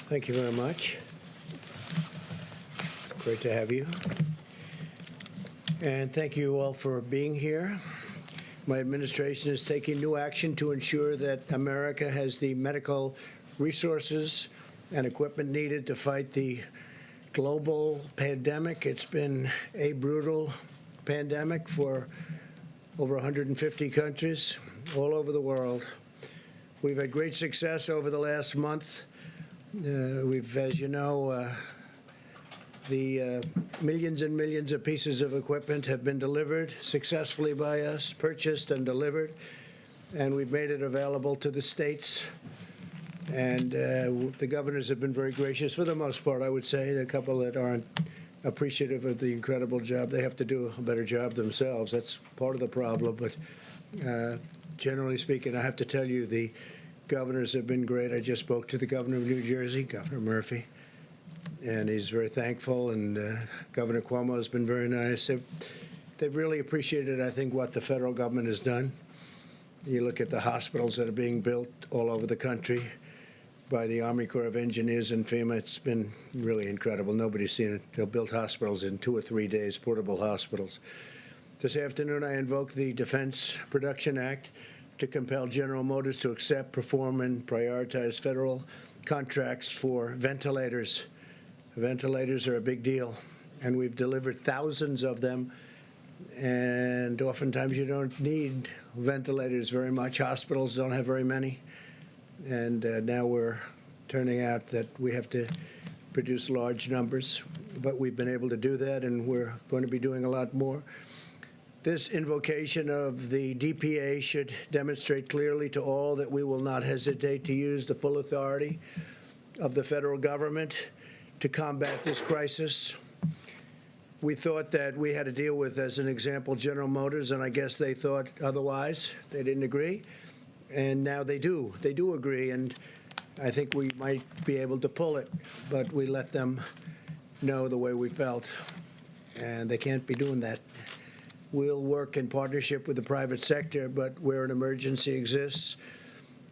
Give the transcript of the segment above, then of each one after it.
Thank you very much. Great to have you. And thank you all for being here. My administration is taking new action to ensure that America has the medical resources and equipment needed to fight the global pandemic. It's been a brutal pandemic for over 150 countries all over the world. We've had great success over the last month. As you know, the millions and millions of pieces of equipment have been delivered successfully by us, purchased and delivered, and we've made it available to the states. And the governors have been very gracious for the most part, I would say. There are a couple that aren't appreciative of the incredible job. They have to do a better job themselves. That's part of the problem. But generally speaking, I have to tell you, the governors have been great. I just spoke to the governor of New Jersey, Governor Murphy, and he's very thankful. And Governor Cuomo has been very nice. They've really appreciated, I think, what the federal government has done. You look at the hospitals that are being built all over the country by the Army Corps of Engineers and FEMA. It's been really incredible. Nobody's seen it. They'll build hospitals in 2 or 3 days, portable hospitals. This afternoon, I invoke the Defense Production Act to compel General Motors to accept, perform, and prioritize federal contracts for ventilators. Ventilators are a big deal, and we've delivered thousands of them, and oftentimes you don't need ventilators very much. Hospitals don't have very many, and now we're turning out that we have to produce large numbers, but we've been able to do that, and we're going to be doing a lot more. This invocation of the DPA should demonstrate clearly to all that we will not hesitate to use the full authority of the federal government to combat this crisis. We thought that we had to deal with, as an example, General Motors, and I guess they thought otherwise. They didn't agree, and now they do. They do agree, and I think we might be able to pull it, but we let them know the way we felt, and they can't be doing that. We'll work in partnership with the private sector, but where an emergency exists,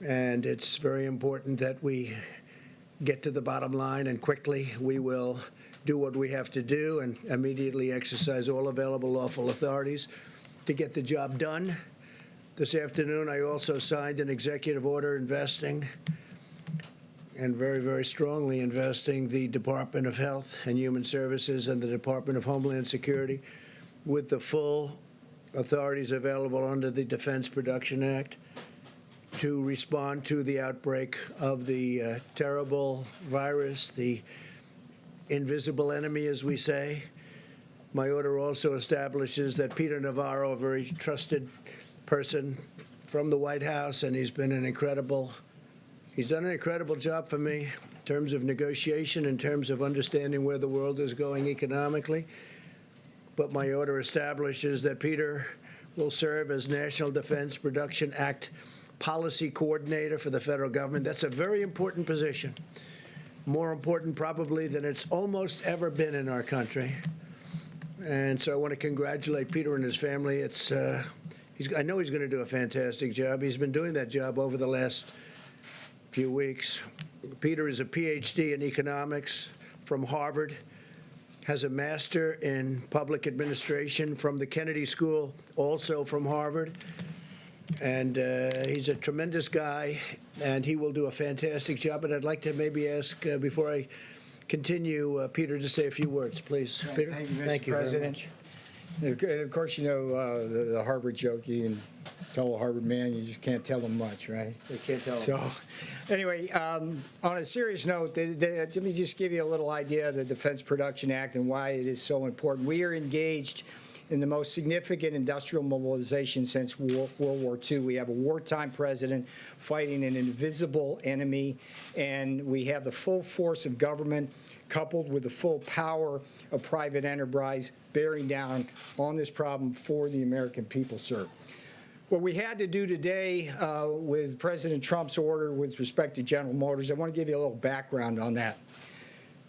and it's very important that we get to the bottom line, and quickly we will do what we have to do and immediately exercise all available lawful authorities to get the job done. This afternoon, I also signed an executive order investing, and very, very strongly investing, the Department of Health and Human Services and the Department of Homeland Security with the full authorities available under the Defense Production Act to respond to the outbreak of the terrible virus, the invisible enemy, as we say. My order also establishes that Peter Navarro, a very trusted person from the White House, and he's done an incredible job for me in terms of negotiation, in terms of understanding where the world is going economically. But my order establishes that Peter will serve as National Defense Production Act Policy Coordinator for the federal government. That's a very important position, more important probably than it's almost ever been in our country. And so I want to congratulate Peter and his family. I know he's going to do a fantastic job. He's been doing that job over the last few weeks. Peter is a PhD in economics from Harvard, has a master in public administration from the Kennedy School, also from Harvard. And he's a tremendous guy, and he will do a fantastic job. And I'd like to maybe ask, before I continue, Peter to say a few words, please. Yeah, Peter? Thank you, Mr. President. And of course, you know the Harvard joke. You can tell a Harvard man, you just can't tell him much, right? They can't tell him. So, anyway, on a serious note, let me just give you a little idea of the Defense Production Act and why it is so important. We are engaged in the most significant industrial mobilization since World War II. We have a wartime president fighting an invisible enemy, and we have the full force of government coupled with the full power of private enterprise bearing down on this problem for the American people, sir. What we had to do today with President Trump's order with respect to General Motors, I want to give you a little background on that.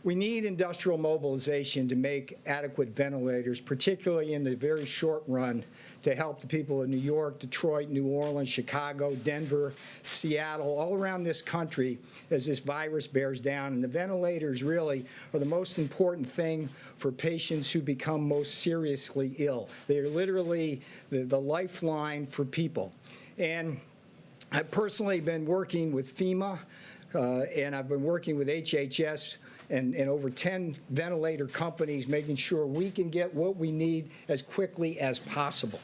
We need industrial mobilization to make adequate ventilators, particularly in the very short run, to help the people of New York, Detroit, New Orleans, Chicago, Denver, Seattle, all around this country as this virus bears down. And the ventilators really are the most important thing for patients who become most seriously ill. They are literally the lifeline for people. And I've personally been working with FEMA, and I've been working with HHS and over 10 ventilator companies, making sure we can get what we need as quickly as possible.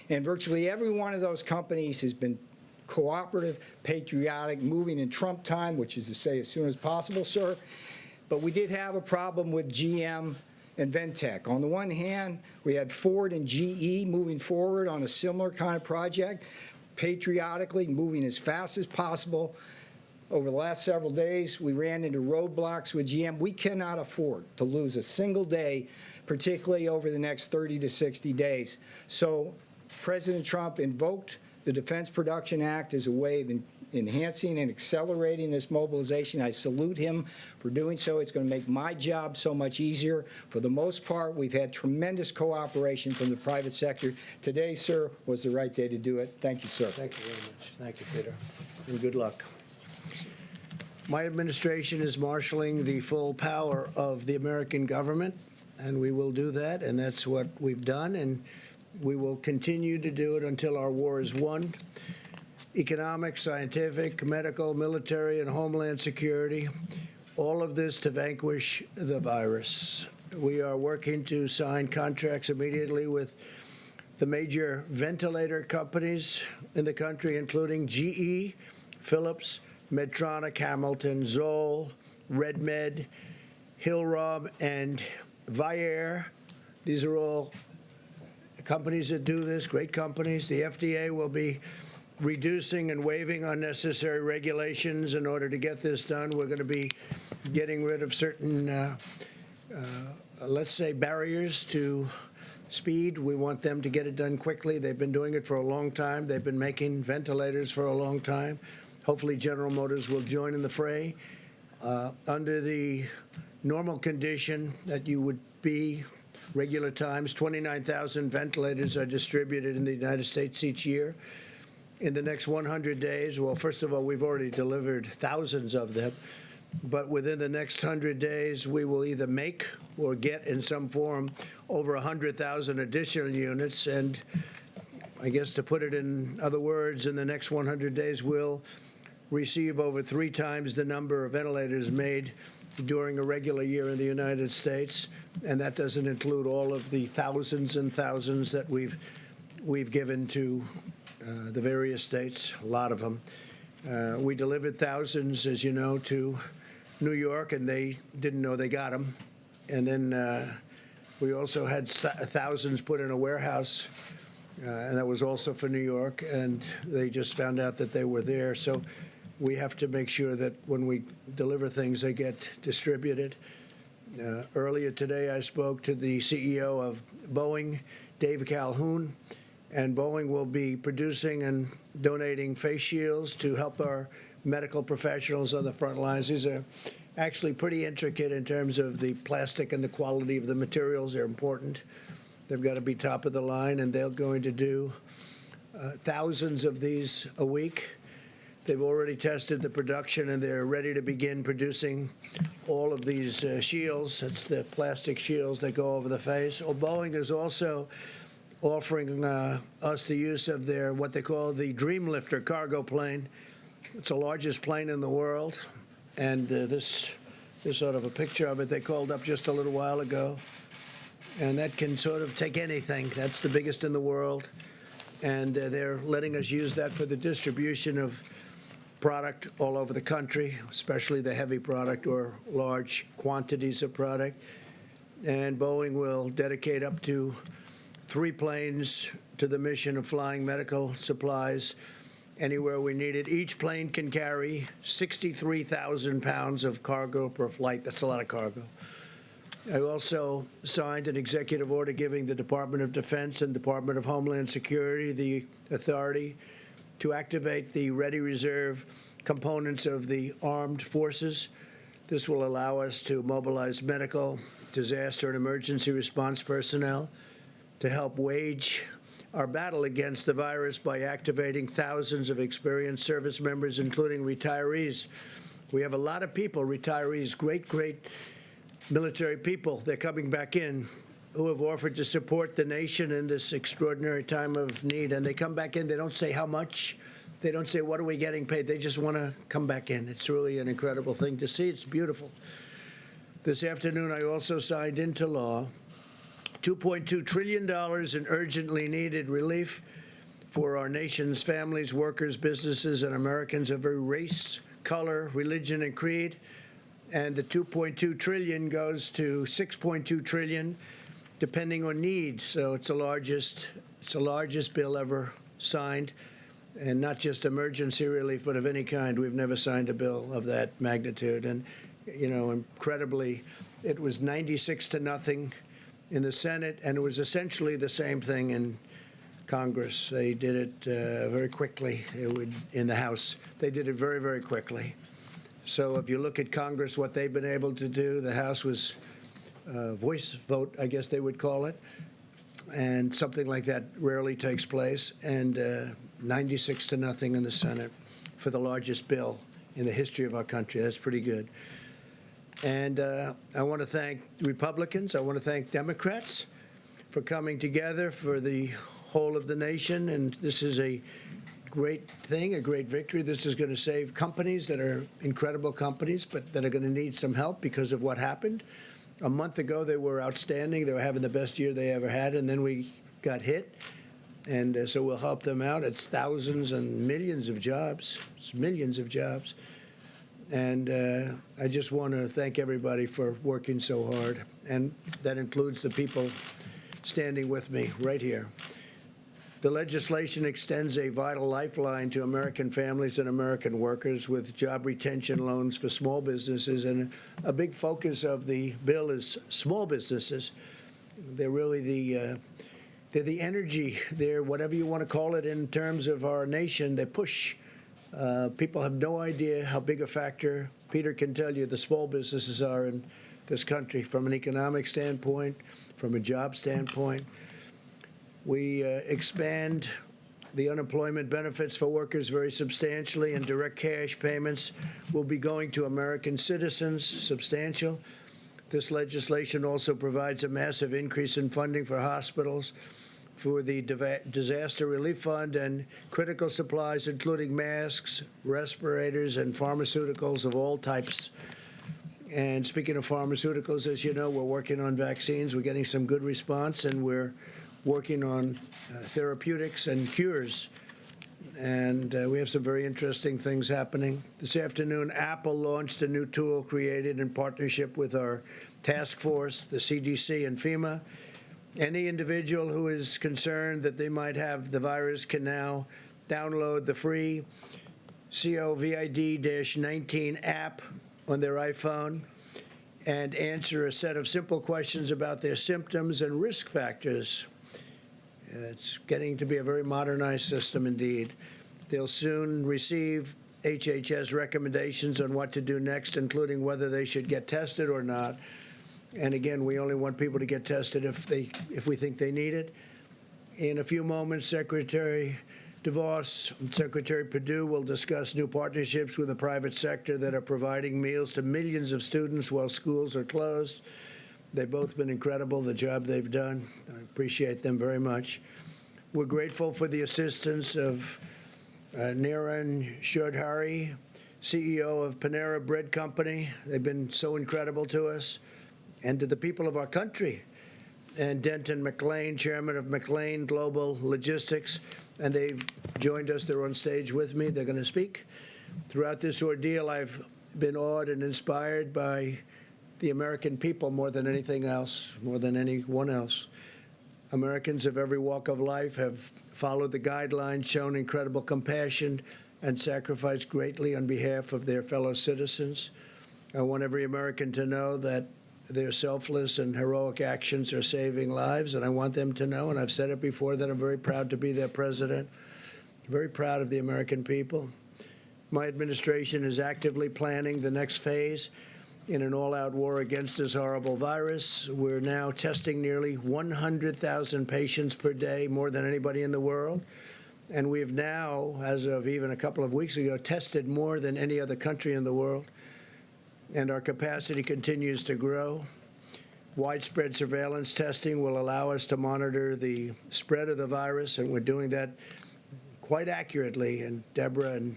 And virtually every one of those companies has been cooperative, patriotic, moving in Trump time, which is to say as soon as possible, sir. But we did have a problem with GM and Ventec. On the one hand, we had Ford and GE moving forward on a similar kind of project, patriotically moving as fast as possible. Over the last several days, we ran into roadblocks with GM. We cannot afford to lose a single day, particularly over the next 30 to 60 days. So President Trump invoked the Defense Production Act as a way of enhancing and accelerating this mobilization. I salute him for doing so. It's going to make my job so much easier. For the most part, we've had tremendous cooperation from the private sector. Today, sir, was the right day to do it. Thank you, sir. Thank you very much. Thank you, Peter, and good luck. My administration is marshaling the full power of the American government, and we will do that, and that's what we've done, and we will continue to do it until our war is won. Economic, scientific, medical, military, and homeland security, all of this to vanquish the virus. We are working to sign contracts immediately with the major ventilator companies in the country, including GE, Philips, Medtronic, Hamilton, Zoll, RedMed, Hillrom, and Waiver. These are all companies that do this, great companies. The FDA will be reducing and waiving unnecessary regulations in order to get this done. We're going to be getting rid of certain, let's say, barriers to speed. We want them to get it done quickly. They've been doing it for a long time. They've been making ventilators for a long time. Hopefully General Motors will join in the fray. Under the normal condition that you would be, regular times, 29,000 ventilators are distributed in the United States each year. In the next 100 days, well, first of all, we've already delivered thousands of them, but within the next 100 days, we will either make or get in some form over 100,000 additional units. And I guess to put it in other words, in the next 100 days, we'll receive over 3 times the number of ventilators made during a regular year in the United States, and that doesn't include all of the thousands and thousands that we've given to the various states, a lot of them. We delivered thousands, as you know, to New York, and they didn't know they got them. And then we also had thousands put in a warehouse, and that was also for New York, and they just found out that they were there. So we have to make sure that when we deliver things, they get distributed. Earlier today, I spoke to the CEO of Boeing, Dave Calhoun, and Boeing will be producing and donating face shields to help our medical professionals on the front lines. These are actually pretty intricate in terms of the plastic and the quality of the materials. They're important. They've got to be top of the line, and they're going to do thousands of these a week. They've already tested the production, and they're ready to begin producing all of these shields. That's the plastic shields that go over the face. Well, Boeing is also offering us the use of their, what they call the Dreamlifter cargo plane. It's the largest plane in the world, and this is sort of a picture of it. They called up just a little while ago, and that can sort of take anything. That's the biggest in the world, and they're letting us use that for the distribution of product all over the country, especially the heavy product or large quantities of product. And Boeing will dedicate up to 3 planes to the mission of flying medical supplies anywhere we need it. Each plane can carry 63,000 pounds of cargo per flight. That's a lot of cargo. I also signed an executive order giving the Department of Defense and Department of Homeland Security the authority to activate the ready reserve components of the armed forces. This will allow us to mobilize medical, disaster, and emergency response personnel to help wage our battle against the virus by activating thousands of experienced service members, including retirees. We have a lot of people, retirees, great military people. They're coming back in who have offered to support the nation in this extraordinary time of need. And they come back in. They don't say how much. They don't say, what are we getting paid? They just want to come back in. It's really an incredible thing to see. It's beautiful. This afternoon, I also signed into law $2.2 trillion in urgently needed relief for our nation's families, workers, businesses, and Americans of every race, color, religion, and creed. And the $2.2 trillion goes to $6.2 trillion, depending on need. So it's the largest bill ever signed, and not just emergency relief, but of any kind. We've never signed a bill of that magnitude. And, you know, incredibly, it was 96-0 in the Senate, and it was essentially the same thing in Congress. They did it very quickly. In the House, they did it very, very quickly. So if you look at Congress, what they've been able to do, the House was voice vote, I guess they would call it, and something like that rarely takes place, and 96-0 in the Senate for the largest bill in the history of our country. That's pretty good. And I want to thank Republicans. I want to thank Democrats for coming together for the whole of the nation. And this is a great thing, a great victory. This is going to save companies that are incredible companies, but that are going to need some help because of what happened. A month ago, they were outstanding. They were having the best year they ever had, and then we got hit. And so we'll help them out. It's thousands and millions of jobs. It's millions of jobs. And I just want to thank everybody for working so hard. And that includes the people standing with me right here. The legislation extends a vital lifeline to American families and American workers with job retention loans for small businesses. And a big focus of the bill is small businesses. They're really they're the energy. They're whatever you want to call it in terms of our nation. They push. People have no idea how big a factor, Peter can tell you, the small businesses are in this country from an economic standpoint, from a job standpoint. We expand the unemployment benefits for workers very substantially, and direct cash payments will be going to American citizens, substantial. This legislation also provides a massive increase in funding for hospitals, for the Disaster Relief Fund, and critical supplies, including masks, respirators, and pharmaceuticals of all types. And speaking of pharmaceuticals, as you know, we're working on vaccines. We're getting some good response, and we're working on therapeutics and cures. And we have some very interesting things happening. This afternoon, Apple launched a new tool created in partnership with our task force, the CDC and FEMA. Any individual who is concerned that they might have the virus can now download the free COVID-19 app on their iPhone and answer a set of simple questions about their symptoms and risk factors. It's getting to be a very modernized system indeed. They'll soon receive HHS recommendations on what to do next, including whether they should get tested or not. And again, we only want people to get tested if we think they need it. In a few moments, Secretary DeVos and Secretary Perdue will discuss new partnerships with the private sector that are providing meals to millions of students while schools are closed. They've both been incredible, the job they've done. I appreciate them very much. We're grateful for the assistance of Niren Chaudhary, CEO of Panera Bread Company. They've been so incredible to us. And to the people of our country, and Denton McLean, chairman of McLean Global Logistics, and they've joined us. They're on stage with me. They're going to speak. Throughout this ordeal, I've been awed and inspired by the American people more than anything else, more than anyone else. Americans of every walk of life have followed the guidelines, shown incredible compassion, and sacrificed greatly on behalf of their fellow citizens. I want every American to know that their selfless and heroic actions are saving lives, and I want them to know, and I've said it before, that I'm very proud to be their president, very proud of the American people. My administration is actively planning the next phase in an all-out war against this horrible virus. We're now testing nearly 100,000 patients per day, more than anybody in the world. And we've now, as of even a couple of weeks ago, tested more than any other country in the world. And our capacity continues to grow. Widespread surveillance testing will allow us to monitor the spread of the virus, and we're doing that quite accurately. And Deborah and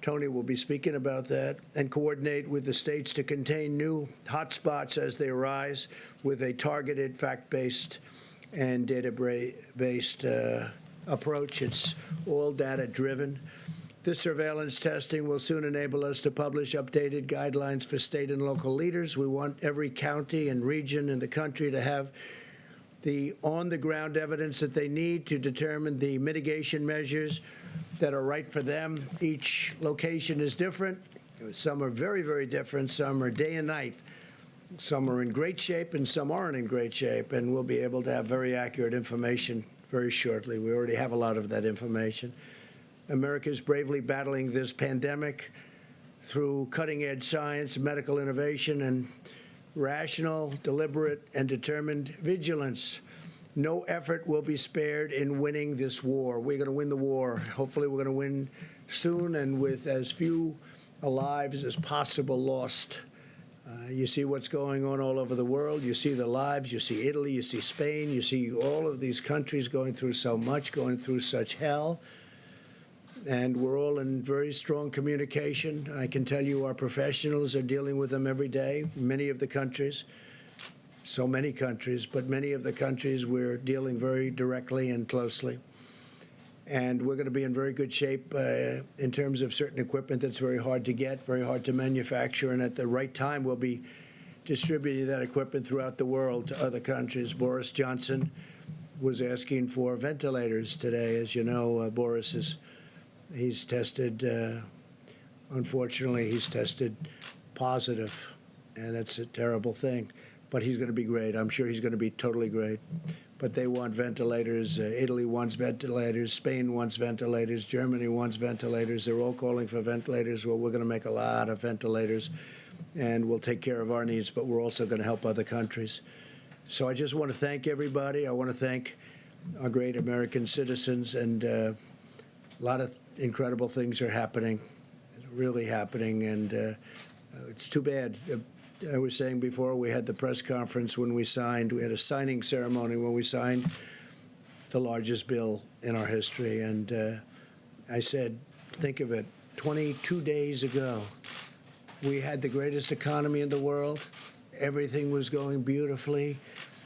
Tony will be speaking about that, and coordinate with the states to contain new hotspots as they arise with a targeted, fact-based, and data-based approach. It's all data-driven. This surveillance testing will soon enable us to publish updated guidelines for state and local leaders. We want every county and region in the country to have the on-the-ground evidence that they need to determine the mitigation measures that are right for them. Each location is different. Some are very, very different. Some are day and night. Some are in great shape, and some aren't in great shape. And we'll be able to have very accurate information very shortly. We already have a lot of that information. America is bravely battling this pandemic through cutting-edge science, medical innovation, and rational, deliberate, and determined vigilance. No effort will be spared in winning this war. We're going to win the war. Hopefully, we're going to win soon and with as few lives as possible lost. You see what's going on all over the world. You see the lives. You see Italy. You see Spain. You see all of these countries going through so much, going through such hell. And we're all in very strong communication. I can tell you our professionals are dealing with them every day. Many of the countries, so many countries, but many of the countries we're dealing very directly and closely. And we're going to be in very good shape in terms of certain equipment that's very hard to get, very hard to manufacture, and at the right time we'll be distributing that equipment throughout the world to other countries. Boris Johnson was asking for ventilators today. As you know, Boris he's tested, unfortunately, he's tested positive, and that's a terrible thing. But he's going to be great. I'm sure he's going to be totally great. But they want ventilators. Italy wants ventilators. Spain wants ventilators. Germany wants ventilators. They're all calling for ventilators. Well, we're going to make a lot of ventilators, and we'll take care of our needs, but we're also going to help other countries. So I just want to thank everybody. I want to thank our great American citizens, and a lot of incredible things are happening, really happening, and it's too bad. I was saying before, we had the press conference when we had a signing ceremony when we signed the largest bill in our history, and I said, think of it, 22 days ago, we had the greatest economy in the world. Everything was going beautifully.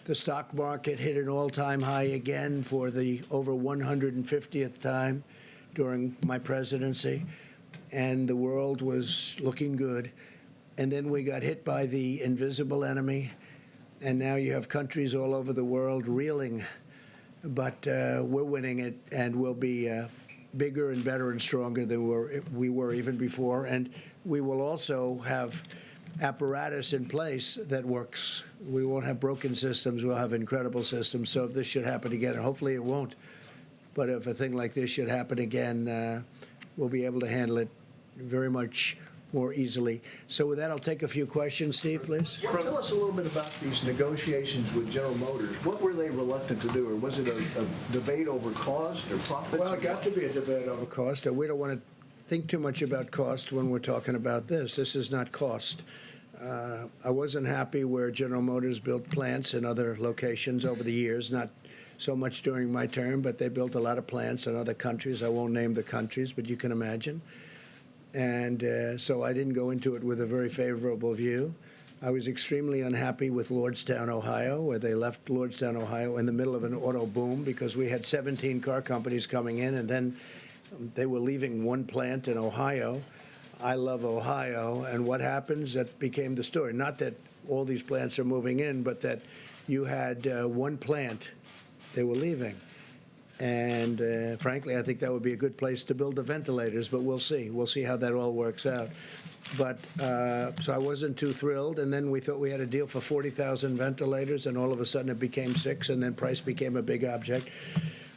The stock market hit an all-time high again for the over 150th time during my presidency, and the world was looking good. And then we got hit by the invisible enemy, and now you have countries all over the world reeling. But we're winning it, and we'll be bigger and better and stronger than we were even before. And we will also have apparatus in place that works. We won't have broken systems. We'll have incredible systems. So if this should happen again, and hopefully it won't, but if a thing like this should happen again, we'll be able to handle it very much more easily. So with that, I'll take a few questions. Steve, please. Tell us a little bit about these negotiations with General Motors. What were they reluctant to do, or was it a debate over cost or profits? Well, it got to be a debate over cost. We don't want to think too much about cost when we're talking about this. This is not cost. I wasn't happy where General Motors built plants in other locations over the years, not so much during my term, but they built a lot of plants in other countries. I won't name the countries, but you can imagine. And so I didn't go into it with a very favorable view. I was extremely unhappy with Lordstown, Ohio, where they left Lordstown, Ohio in the middle of an auto boom because we had 17 car companies coming in, and then they were leaving one plant in Ohio. I love Ohio, and what happens? That became the story. Not that all these plants are moving in, but that you had one plant they were leaving. And frankly, I think that would be a good place to build the ventilators, but we'll see. We'll see how that all works out. But so I wasn't too thrilled, and then we thought we had a deal for 40,000 ventilators, and all of a sudden it became 6, and then price became a big object.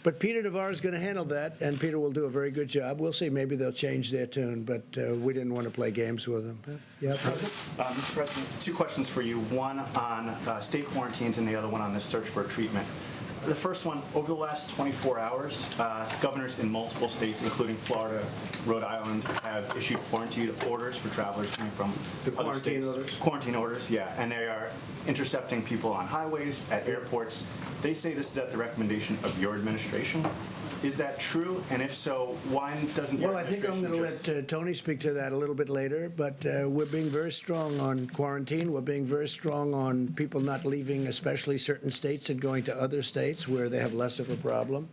But Peter Navarro is going to handle that, and Peter will do a very good job. We'll see. Maybe they'll change their tune, but we didn't want to play games with them. Yeah. Mr. President, two questions for you. One on state quarantines and the other one on the search for treatment. The first one, over the last 24 hours, governors in multiple states, including Florida, Rhode Island, have issued quarantine orders for travelers coming from other states. Quarantine orders, yeah. And they are intercepting people on highways, at airports. They say this is at the recommendation of your administration. Is that true? And if so, why doesn't your Well, I think I'm going to let Tony speak to that a little bit later, but we're being very strong on quarantine. We're being very strong on people not leaving, especially certain states, and going to other states where they have less of a problem.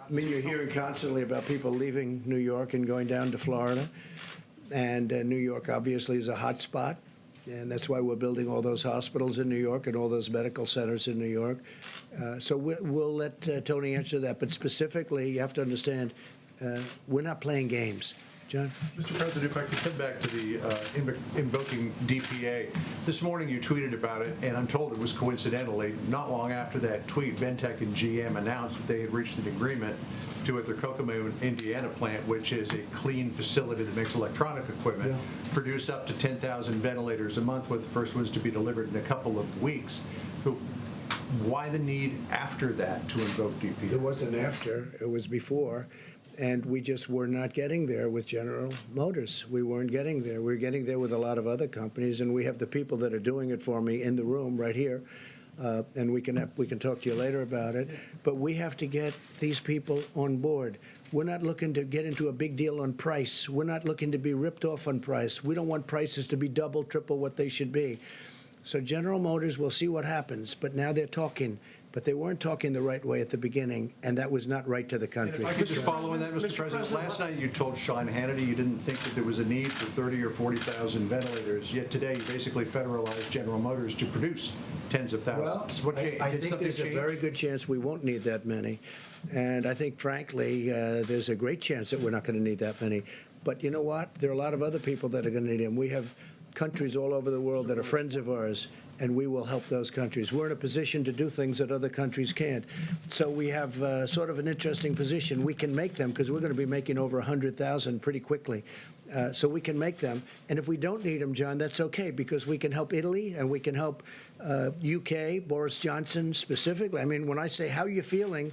I mean, you're hearing constantly about people leaving New York and going down to Florida, and New York obviously is a hot spot. And that's why we're building all those hospitals in New York and all those medical centers in New York. So we'll let Tony answer that. But specifically, you have to understand, we're not playing games. John? Mr. President, if I could come back to the invoking DPA. This morning you tweeted about it, and I'm told it was coincidentally, not long after that tweet, Ventec and GM announced that they had reached an agreement to at their Kokomo, Indiana plant, which is a clean facility that makes electronic equipment, produce up to 10,000 ventilators a month, with the first ones to be delivered in a couple of weeks. So why the need after that to invoke DPA? It wasn't after, it was before. And we just were not getting there with General Motors. We weren't getting there. We were getting there with a lot of other companies, and we have the people that are doing it for me in the room right here. And we can talk to you later about it. But we have to get these people on board. We're not looking to get into a big deal on price. We're not looking to be ripped off on price. We don't want prices to be double, triple what they should be. So General Motors, we'll see what happens. But now they're talking. But they weren't talking the right way at the beginning, and that was not right to the country. If I could just follow on that, Mr. President. Last night you told Sean Hannity you didn't think that there was a need for 30 or 40,000 ventilators, yet today you basically federalized General Motors to produce tens of thousands. Well, I think there's a very good chance we won't need that many. And I think, frankly, there's a great chance that we're not going to need that many. But you know what? There are a lot of other people that are going to need them. We have countries all over the world that are friends of ours, and we will help those countries. We're in a position to do things that other countries can't. So we have sort of an interesting position. We can make them because we're going to be making over 100,000 pretty quickly. So we can make them. And if we don't need them, John, that's okay, because we can help Italy and we can help UK, Boris Johnson specifically. I mean, when I say, how are you feeling?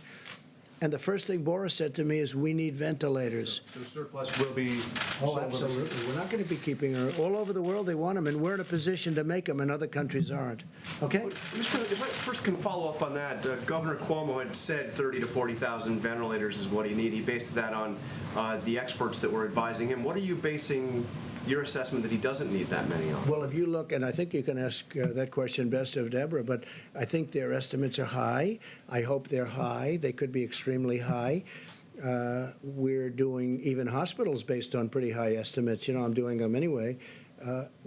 And the first thing Boris said to me is, we need ventilators. So surplus will be Oh, absolutely. We're not going to be keeping her. All over the world, they want them, and we're in a position to make them, and other countries aren't. Okay? Mr. President, if I first can follow up on that, Governor Cuomo had said 30 to 40,000 ventilators is what he needed. He based that on the experts that were advising him. What are you basing your assessment that he doesn't need that many on? Well, if you look, and I think you can ask that question best of Deborah, but I think their estimates are high. I hope they're high. They could be extremely high. We're doing even hospitals based on pretty high estimates. You know, I'm doing them anyway.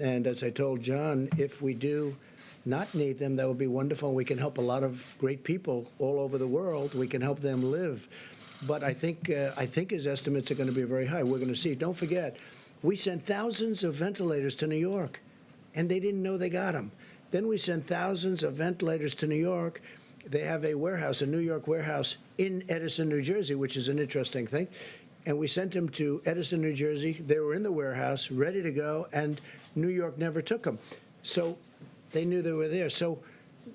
And as I told John, if we do not need them, that would be wonderful. We can help a lot of great people all over the world. We can help them live. But I think his estimates are going to be very high. We're going to see. Don't forget, we sent thousands of ventilators to New York, and they didn't know they got them. Then we sent thousands of ventilators to New York. They have a warehouse, a New York warehouse in Edison, New Jersey, which is an interesting thing. And we sent them to Edison, New Jersey. They were in the warehouse, ready to go, and New York never took them. So they knew they were there. So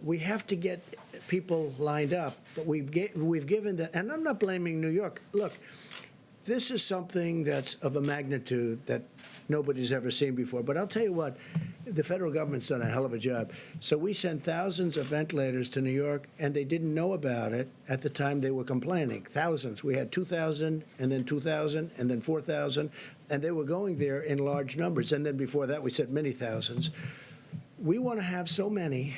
we have to get people lined up. But we've given them, and I'm not blaming New York. Look, this is something that's of a magnitude that nobody's ever seen before. But I'll tell you what, the federal government's done a hell of a job. So we sent thousands of ventilators to New York, and they didn't know about it at the time they were complaining. Thousands. We had 2,000, and then 2,000, and then 4,000, and they were going there in large numbers. And then before that, we sent many thousands. We want to have so many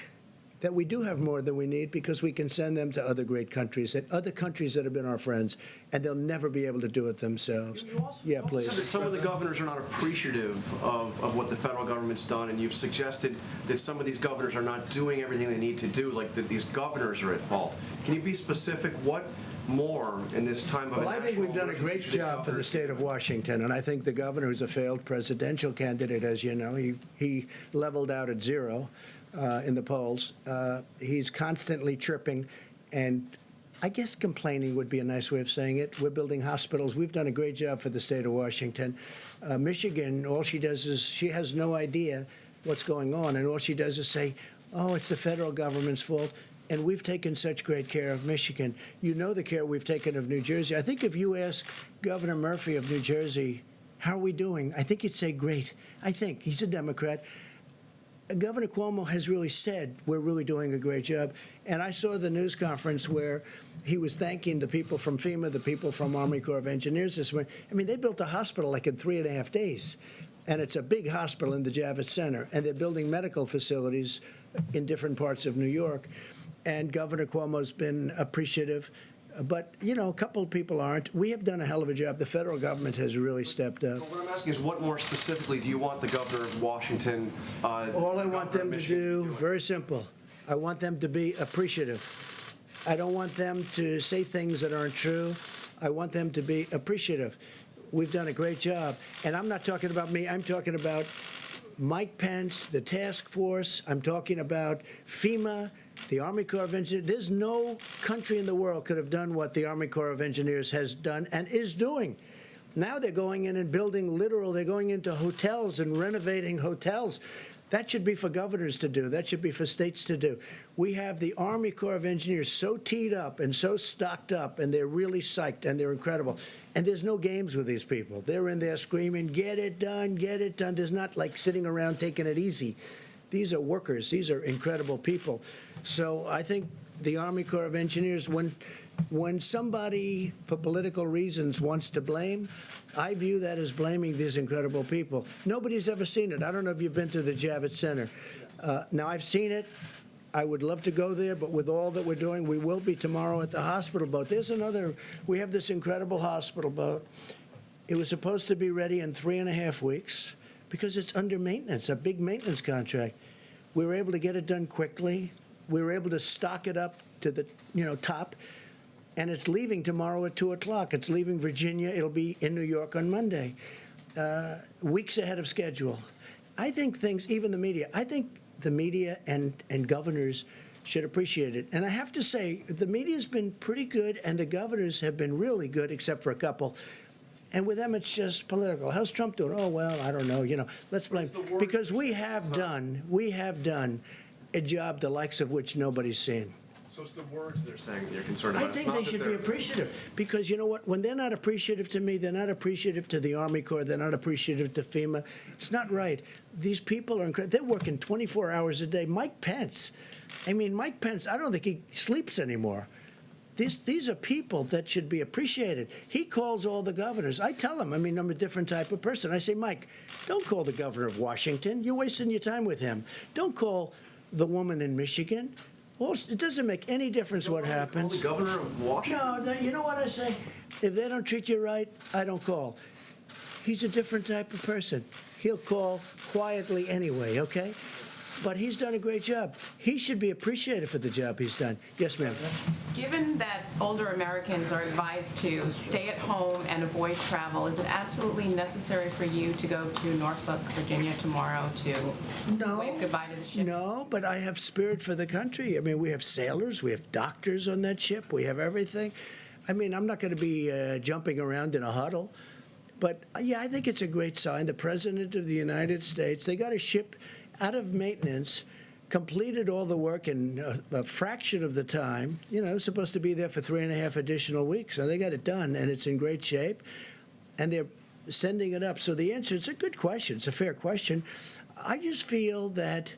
that we do have more than we need, because we can send them to other great countries, and other countries that have been our friends, and they'll never be able to do it themselves. Yeah, please. Some of the governors are not appreciative of what the federal government's done, and you've suggested that some of these governors are not doing everything they need to do, like that these governors are at fault. Can you be specific? What more in this time of Well, I think we've done a great job for the state of Washington, and I think the governor, who's a failed presidential candidate, as you know, he leveled out at 0 in the polls. He's constantly tripping, and I guess complaining would be a nice way of saying it. We're building hospitals. We've done a great job for the state of Washington. Michigan, all she does is she has no idea what's going on, and all she does is say, oh, it's the federal government's fault. And we've taken such great care of Michigan. You know the care we've taken of New Jersey. I think if you ask Governor Murphy of New Jersey, how are we doing? I think he'd say great. I think. He's a Democrat. Governor Cuomo has really said we're really doing a great job. And I saw the news conference where he was thanking the people from FEMA, the people from Army Corps of Engineers this morning. I mean, they built a hospital like in 3.5 days. And it's a big hospital in the Javits Center. And they're building medical facilities in different parts of New York. And Governor Cuomo's been appreciative. But, you know, a couple of people aren't. We have done a hell of a job. The federal government has really stepped up. What I'm asking is, what more specifically do you want the governor of Washington? All I want them to do, very simple. I want them to be appreciative. I don't want them to say things that aren't true. I want them to be appreciative. We've done a great job. And I'm not talking about me. I'm talking about Mike Pence, the task force. I'm talking about FEMA, the Army Corps of Engineers. There's no country in the world could have done what the Army Corps of Engineers has done and is doing. Now they're going in and building they're going into hotels and renovating hotels. That should be for governors to do. That should be for states to do. We have the Army Corps of Engineers so teed up and so stocked up, and they're really psyched, and they're incredible. And there's no games with these people. They're in there screaming, get it done, get it done. There's not like sitting around taking it easy. These are workers. These are incredible people. So I think the Army Corps of Engineers, when somebody, for political reasons, wants to blame, I view that as blaming these incredible people. Nobody's ever seen it. I don't know if you've been to the Javits Center. Now, I've seen it. I would love to go there, but with all that we're doing, we will be tomorrow at the hospital boat. We have this incredible hospital boat. It was supposed to be ready in 3.5 weeks because it's under maintenance, a big maintenance contract. We were able to get it done quickly. We were able to stock it up to the top. And it's leaving tomorrow at 2 o'clock. It's leaving Virginia. It'll be in New York on Monday, weeks ahead of schedule. I think even the media, I think the media and governors should appreciate it. And I have to say, the media's been pretty good, and the governors have been really good, except for a couple. And with them, it's just political. How's Trump doing? Oh, well, I don't know. Let's blame. Because we have done a job the likes of which nobody's seen. So it's the words they're saying that you're concerned about. I think they should be appreciative, because you know what? When they're not appreciative to me, they're not appreciative to the Army Corps, they're not appreciative to FEMA. It's not right. These people are incredible. They're working 24 hours a day. Mike Pence, I don't think he sleeps anymore. These are people that should be appreciated. He calls all the governors. I tell him, I'm a different type of person. I say, Mike, don't call the governor of Washington. You're wasting your time with him. Don't call the woman in Michigan. Well, it doesn't make any difference what happens. The governor of Washington? No, you know what I say? If they don't treat you right, I don't call. He's a different type of person. He'll call quietly anyway, okay? But he's done a great job. He should be appreciated for the job he's done. Yes, ma'am. Given that older Americans are advised to stay at home and avoid travel, is it absolutely necessary for you to go to Norfolk, Virginia tomorrow to wave goodbye to the ship? No, but I have spirit for the country. We have sailors, we have doctors on that ship, we have everything. I'm not going to be jumping around in a huddle. But, yeah, I think it's a great sign. The President of the United States, they got a ship out of maintenance, completed all the work in a fraction of the time. It was supposed to be there for 3.5 additional weeks. So they got it done, and it's in great shape. And they're sending it up. So the answer, it's a good question. It's a fair question. I just feel that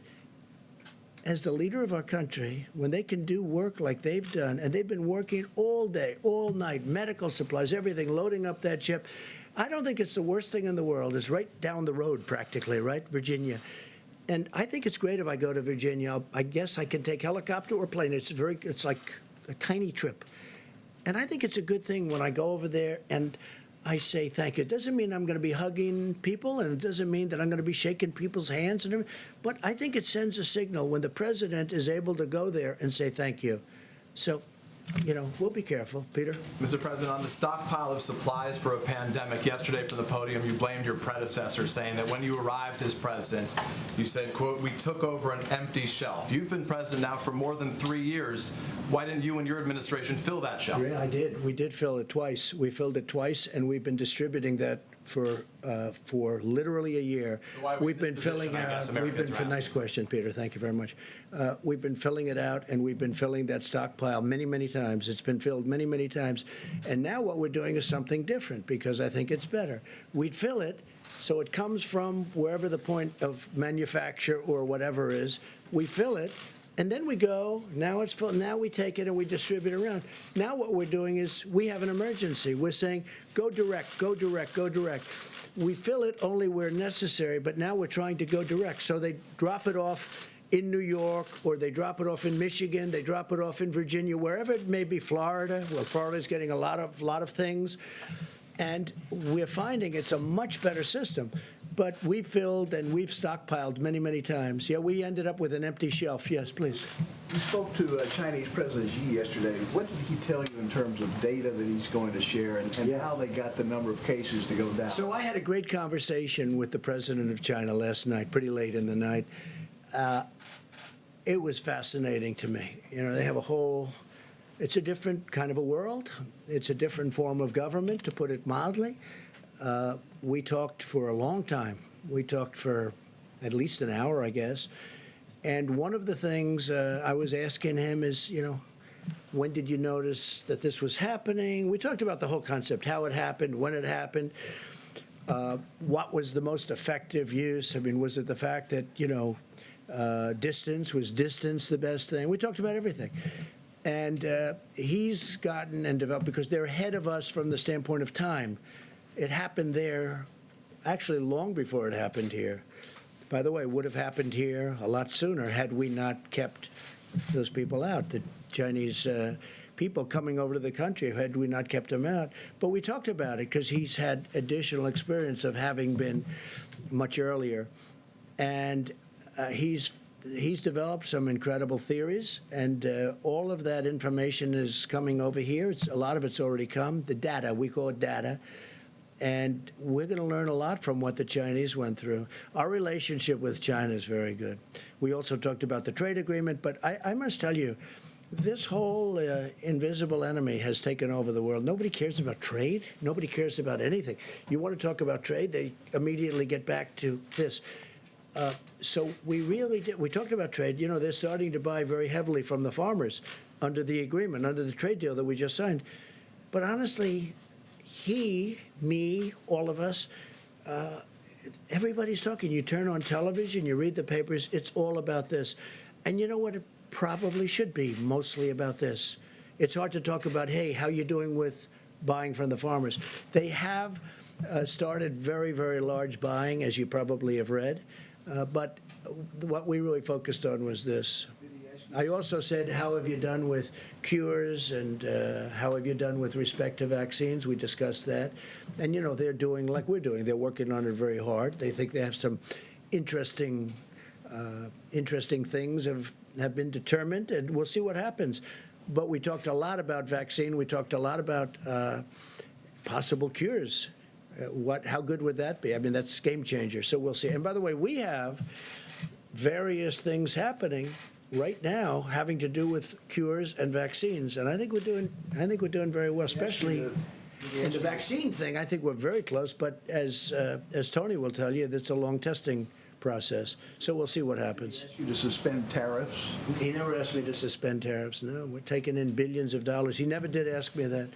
as the leader of our country, when they can do work like they've done, and they've been working all day, all night, medical supplies, everything, loading up that ship, I don't think it's the worst thing in the world. It's right down the road practically, right, Virginia. And I think it's great if I go to Virginia. I guess I can take helicopter or plane. It's like a tiny trip. And I think it's a good thing when I go over there and I say thank you. It doesn't mean I'm going to be hugging people, and it doesn't mean that I'm going to be shaking people's hands and everything. But I think it sends a signal when the president is able to go there and say thank you. So we'll be careful. Peter? Mr. President, on the stockpile of supplies for a pandemic, yesterday from the podium, you blamed your predecessor, saying that when you arrived as president, you said, quote, "We took over an empty shelf." You've been president now for more than 3 years. Why didn't you and your administration fill that shelf? Yeah, I did. We did fill it twice. We filled it twice, and we've been distributing that for literally a year. So why are we We've in this been position, filling I out. guess Americans are asking? Nice question, Peter. Thank you very much. We've been filling it out, and we've been filling that stockpile many, many times. It's been filled many, many times. And now what we're doing is something different because I think it's better. We'd fill it, so it comes from wherever the point of manufacture or whatever is. We fill it. And then we go, now it's full, now we take it and we distribute it around. Now what we're doing is we have an emergency. We're saying, go direct, go direct, go direct. We fill it only where necessary, but now we're trying to go direct. So they drop it off in New York, or they drop it off in Michigan, they drop it off in Virginia, wherever it may be, Florida. Well, Florida's getting a lot of things. And we're finding it's a much better system. But we filled and we've stockpiled many, many times. Yeah, we ended up with an empty shelf. Yes, please. You spoke to Chinese President Xi yesterday. What did he tell you in terms of data that he's going to share and how they got the number of cases to go down? So I had a great conversation with the president of China last night, pretty late in the night. It was fascinating to me. They have it's a different kind of a world. It's a different form of government, to put it mildly. We talked for a long time. We talked for at least an hour, I guess. And one of the things I was asking him is, when did you notice that this was happening? We talked about the whole concept, how it happened, when it happened, what was the most effective use. I mean, was it the fact that, was distance the best thing? We talked about everything. And he's gotten and developed, because they're ahead of us from the standpoint of time. It happened there actually long before it happened here. By the way, it would have happened here a lot sooner had we not kept those people out, the Chinese people coming over to the country, had we not kept them out. But we talked about it because he's had additional experience of having been much earlier. And he's developed some incredible theories, and all of that information is coming over here. A lot of it's already come. The data, we call it data. And we're going to learn a lot from what the Chinese went through. Our relationship with China is very good. We also talked about the trade agreement, but I must tell you, this whole invisible enemy has taken over the world. Nobody cares about trade. Nobody cares about anything. You want to talk about trade, they immediately get back to this. So we really did. We talked about trade. They're starting to buy very heavily from the farmers under the agreement, under the trade deal that we just signed. But honestly, me, all of us, everybody's talking. You turn on television, you read the papers, it's all about this. And you know what? It probably should be mostly about this. It's hard to talk about, hey, how you doing with buying from the farmers? They have started very, very large buying, as you probably have read. But what we really focused on was this. I also said, how have you done with cures, and how have you done with respect to vaccines? We discussed that. And, they're doing like we're doing. They're working on it very hard. They think they have some interesting things have been determined, and we'll see what happens. But we talked a lot about vaccine. We talked a lot about possible cures. How good would that be? I mean, that's game changer. So we'll see. And by the way, we have various things happening right now having to do with cures and vaccines, and I think we're doing very well, especially in the vaccine thing. I think we're very close, but as Tony will tell you, that's a long testing process. So we'll see what happens. He asked you to suspend tariffs? He never asked me to suspend tariffs. No, we're taking in billions of dollars. He never did ask me that.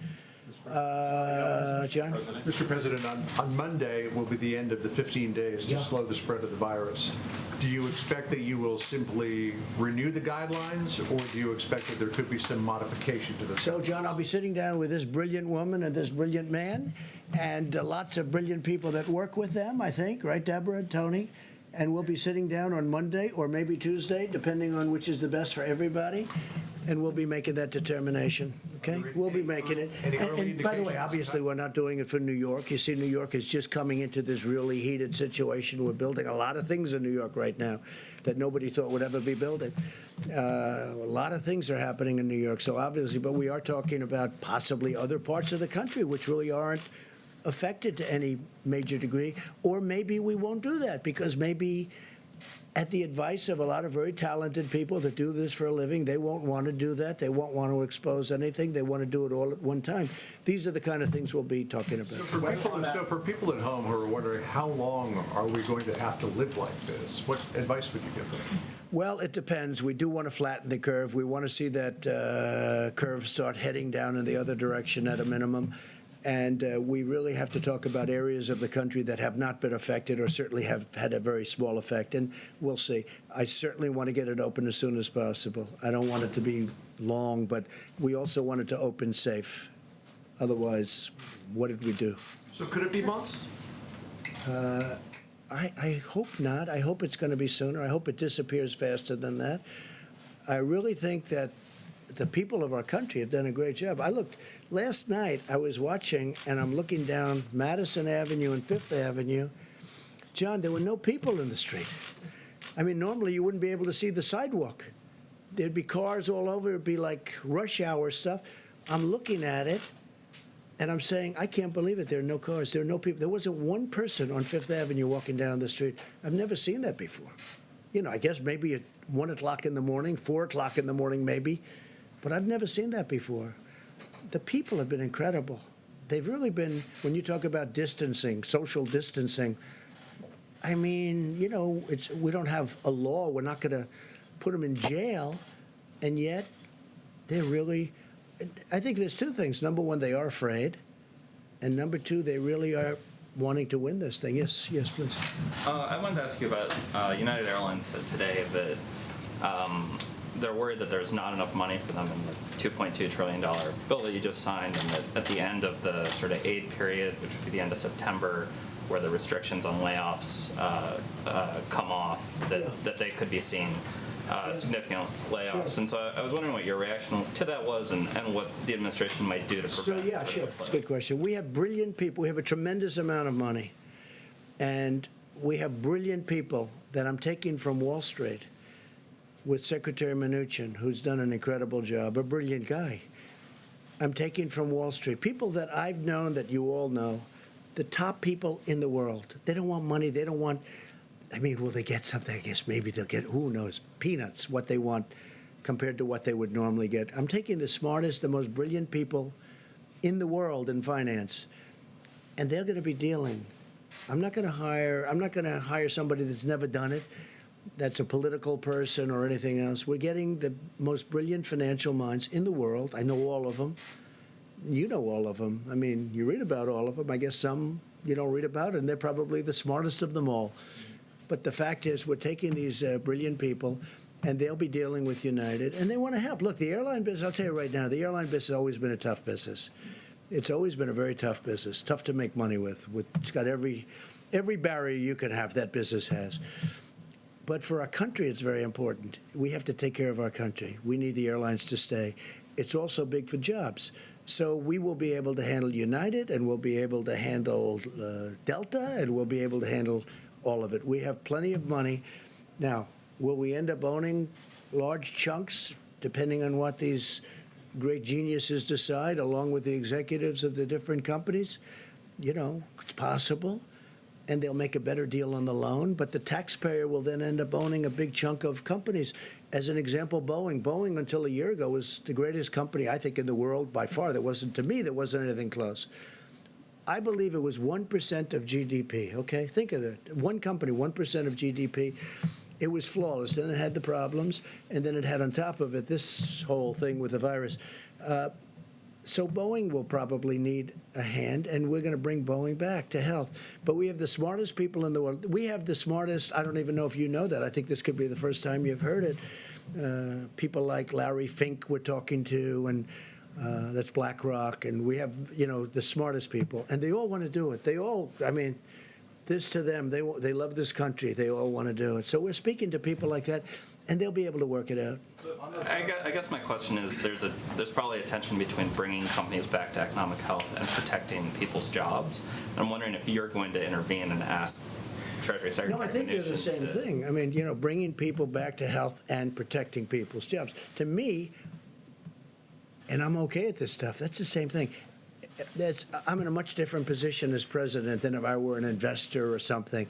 John? Mr. President, on Monday will be the end of the 15 days to slow the spread of the virus. Do you expect that you will simply renew the guidelines, or do you expect that there could be some modification to them? So, John, I'll be sitting down with this brilliant woman and this brilliant man, and lots of brilliant people that work with them, I think, right, Deborah, Tony? And we'll be sitting down on Monday or maybe Tuesday, depending on which is the best for everybody, and we'll be making that determination. Okay, we'll be making it. Any early And by the way, indications? obviously, we're not doing it for New York. You see, New York is just coming into this really heated situation. We're building a lot of things in New York right now that nobody thought would ever be building. A lot of things are happening in New York, so obviously, but we are talking about possibly other parts of the country which really aren't affected to any major degree, or maybe we won't do that because maybe at the advice of a lot of very talented people that do this for a living, they won't want to do that. They won't want to expose anything. They want to do it all at one time. These are the kind of things we'll be talking about. So for people at home who are wondering, how long are we going to have to live like this? What advice would you give them? Well, it depends. We do want to flatten the curve. We want to see that curve start heading down in the other direction at a minimum. And we really have to talk about areas of the country that have not been affected or certainly have had a very small effect. And we'll see. I certainly want to get it open as soon as possible. I don't want it to be long, but we also want it to open safe. Otherwise, what did we do? So could it be months? I hope not. I hope it's going to be sooner. I hope it disappears faster than that. I really think that the people of our country have done a great job. Last night I was watching, and I'm looking down Madison Avenue and Fifth Avenue. John, there were no people in the street. I mean, normally you wouldn't be able to see the sidewalk. There'd be cars all over. It'd be like rush hour stuff. I'm looking at it, and I'm saying, I can't believe it. There are no cars. There are no people. There wasn't one person on Fifth Avenue walking down the street. I've never seen that before. You know, I guess maybe at 1 o'clock in the morning, 4 o'clock in the morning maybe, but I've never seen that before. The people have been incredible. They've really been, when you talk about distancing, social distancing, I mean, you know, we don't have a law. We're not going to put them in jail, and yet they're really, I think there's two things. Number one, they are afraid, and number two, they really are wanting to win this thing. Yes, please. I wanted to ask you about United Airlines said today that they're worried that there's not enough money for them in the $2.2 trillion bill that you just signed, and that at the end of the sort of aid period, which would be the end of September, where the restrictions on layoffs come off, that they could be seeing significant layoffs. And so I was wondering what your reaction to that was, and what the administration might do to prevent. So yeah, sure. It's a good question. We have brilliant people. We have a tremendous amount of money, and we have brilliant people that I'm taking from Wall Street with Secretary Mnuchin, who's done an incredible job, a brilliant guy. I'm taking from Wall Street people that I've known, that you all know, the top people in the world. They don't want money. They don't want, I mean, will they get something? I guess maybe they'll get, who knows, peanuts, what they want compared to what they would normally get. I'm taking the smartest, the most brilliant people in the world in finance, and they're going to be dealing. I'm not going to hire somebody that's never done it, that's a political person or anything else. We're getting the most brilliant financial minds in the world. I know all of them. You know all of them. I mean, you read about all of them. I guess some you don't read about, and they're probably the smartest of them all. But the fact is, we're taking these brilliant people, and they'll be dealing with United, and they want to help. Look, the airline business, I'll tell you right now, the airline business has always been a tough business. It's always been a very tough business, tough to make money with. It's got every barrier you can have, that business has. But for our country, it's very important. We have to take care of our country. We need the airlines to stay. It's also big for jobs. So we will be able to handle United, and we'll be able to handle Delta, and we'll be able to handle all of it. We have plenty of money. Now, will we end up owning large chunks, depending on what these great geniuses decide, along with the executives of the different companies? You know, it's possible. And they'll make a better deal on the loan, but the taxpayer will then end up owning a big chunk of companies. As an example, Boeing. Boeing, until a year ago, was the greatest company, I think, in the world by far. There wasn't anything close. I believe it was 1% of GDP, okay? Think of it. One company, 1% of GDP. It was flawless. Then it had the problems, and then it had on top of it this whole thing with the virus. So Boeing will probably need a hand, and we're going to bring Boeing back to health. But we have the smartest people in the world. We have the smartest, I don't even know if you know that. I think this could be the first time you've heard it. People like Larry Fink we're talking to, and that's BlackRock. And we have, you know, the smartest people. And they all want to do it. They all, I mean, this to them, they love this country. They all want to do it. So we're speaking to people like that. and they'll be able to work it out. I guess my question is, there's probably a tension between bringing companies back to economic health and protecting people's jobs. And I'm wondering if you're going to intervene and ask Treasury Secretary. No, I think they're the same thing. I mean, bringing people back to health and protecting people's jobs. To me, and I'm okay at this stuff, that's the same thing. I'm in a much different position as president than if I were an investor or something.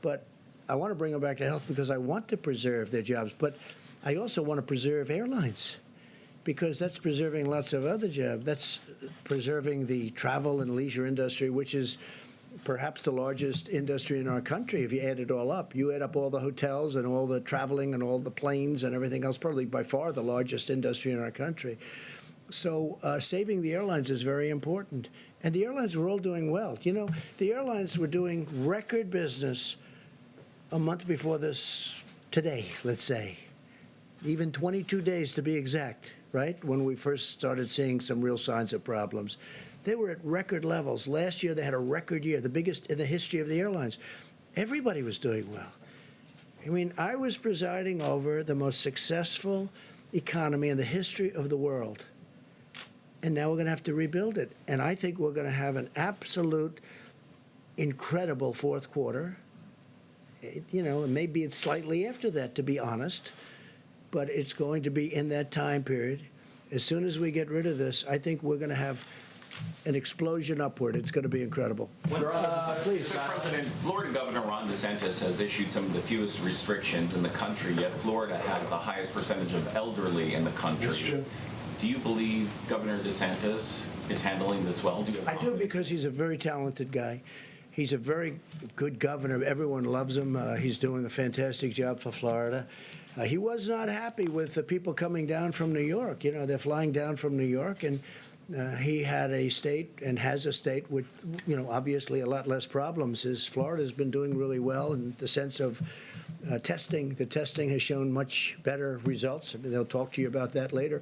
But I want to bring them back to health because I want to preserve their jobs. But I also want to preserve airlines because that's preserving lots of other jobs. That's preserving the travel and leisure industry, which is perhaps the largest industry in our country if you add it all up. You add up all the hotels and all the traveling and all the planes and everything else, probably by far the largest industry in our country. So saving the airlines is very important. And the airlines were all doing well. The airlines were doing record business a month before this today, let's say. Even 22 days to be exact, right? When we first started seeing some real signs of problems. They were at record levels. Last year, they had a record year, the biggest in the history of the airlines. Everybody was doing well. I mean, I was presiding over the most successful economy in the history of the world. And now we're going to have to rebuild it. And I think we're going to have an absolute incredible fourth quarter. Maybe it's slightly after that, to be honest. But it's going to be in that time period. As soon as we get rid of this, I think we're going to have an explosion upward. It's going to be incredible. Please. Mr. President, Florida Governor Ron DeSantis has issued some of the fewest restrictions in the country, yet Florida has the highest percentage of elderly in the country. That's true. Do you believe Governor DeSantis is handling this well? I do, because he's a very talented guy. He's a very good governor. Everyone loves him. He's doing a fantastic job for Florida. He was not happy with the people coming down from New York. They're flying down from New York, and he had a state and has a state with, obviously a lot less problems. Florida's been doing really well in the sense of testing. The testing has shown much better results. I mean, they'll talk to you about that later.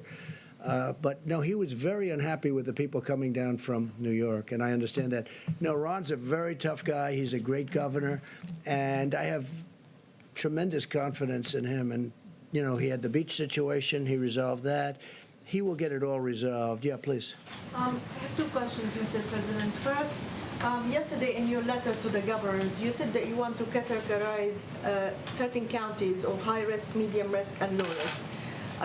But no, he was very unhappy with the people coming down from New York, and I understand that. No, Ron's a very tough guy. He's a great governor, and I have tremendous confidence in him. And, he had the beach situation. He resolved that. He will get it all resolved. Yeah, please. I have two questions, Mr. President. First, yesterday in your letter to the governors, you said that you want to categorize certain counties of high risk, medium risk, and low risk.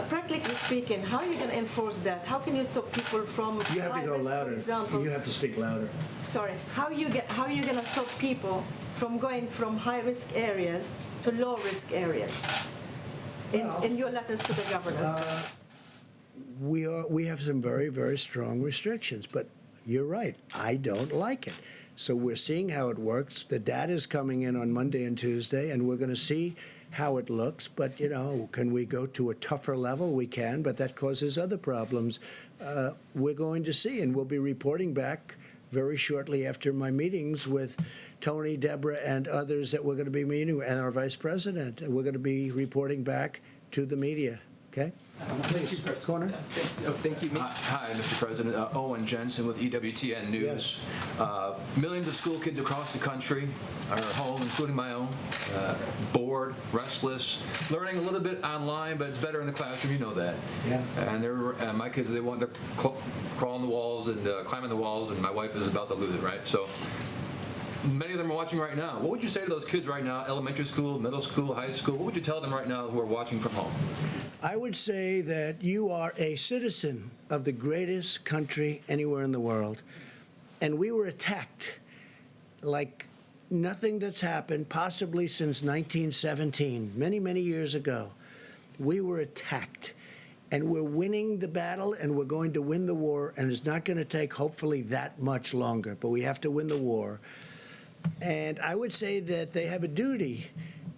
Practically speaking, how are you going to enforce that? How can you stop people from You have to go risk, louder. for example? You have to speak louder. Sorry. How are you going to stop people from going from high risk areas to low risk areas? In your letters to the governors. We have some very, very strong restrictions, but you're right. I don't like it. So we're seeing how it works. The data is coming in on Monday and Tuesday, and we're going to see how it looks. But, can we go to a tougher level? We can, but that causes other problems. We're going to see, and we'll be reporting back very shortly after my meetings with Tony, Deborah, and others that we're going to be meeting, and our vice president. We're going to be reporting back to the media. Okay? Please, corner. Thank you. Hi, Mr. President. Owen Jensen with EWTN News. Yes. Millions of school kids across the country are home, including my own, bored, restless, learning a little bit online, but it's better in the classroom. You know that. Yeah. And my kids, they're crawling the walls and climbing the walls, and my wife is about to lose it. Right. So many of them are watching right now. What would you say to those kids right now, elementary school, middle school, high school? What would you tell them right now who are watching from home? I would say that you are a citizen of the greatest country anywhere in the world. And we were attacked like nothing that's happened possibly since 1917, many, many years ago. We were attacked. And we're winning the battle, and we're going to win the war, and it's not going to take, hopefully, that much longer. But we have to win the war. And I would say that they have a duty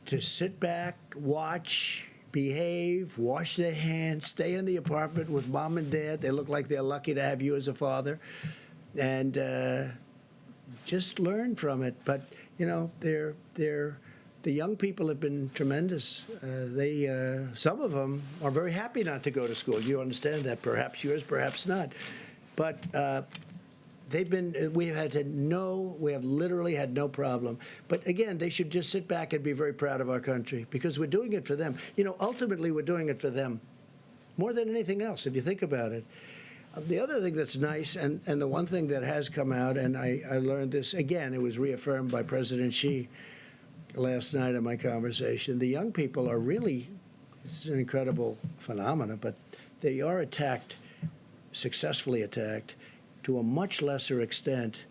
to sit back, watch, behave, wash their hands, stay in the apartment with mom and dad. They look like they're lucky to have you as a father. And just learn from it. But, the young people have been tremendous. Some of them are very happy not to go to school. You understand that. Perhaps yours, perhaps not. But we have literally had no problem. But again, they should just sit back and be very proud of our country because we're doing it for them. Ultimately, we're doing it for them more than anything else, if you think about it. The other thing that's nice, and the one thing that has come out, and I learned this, again, it was reaffirmed by President Xi last night in my conversation, the young people are really, it's an incredible phenomenon, but they are successfully attacked, to a much lesser extent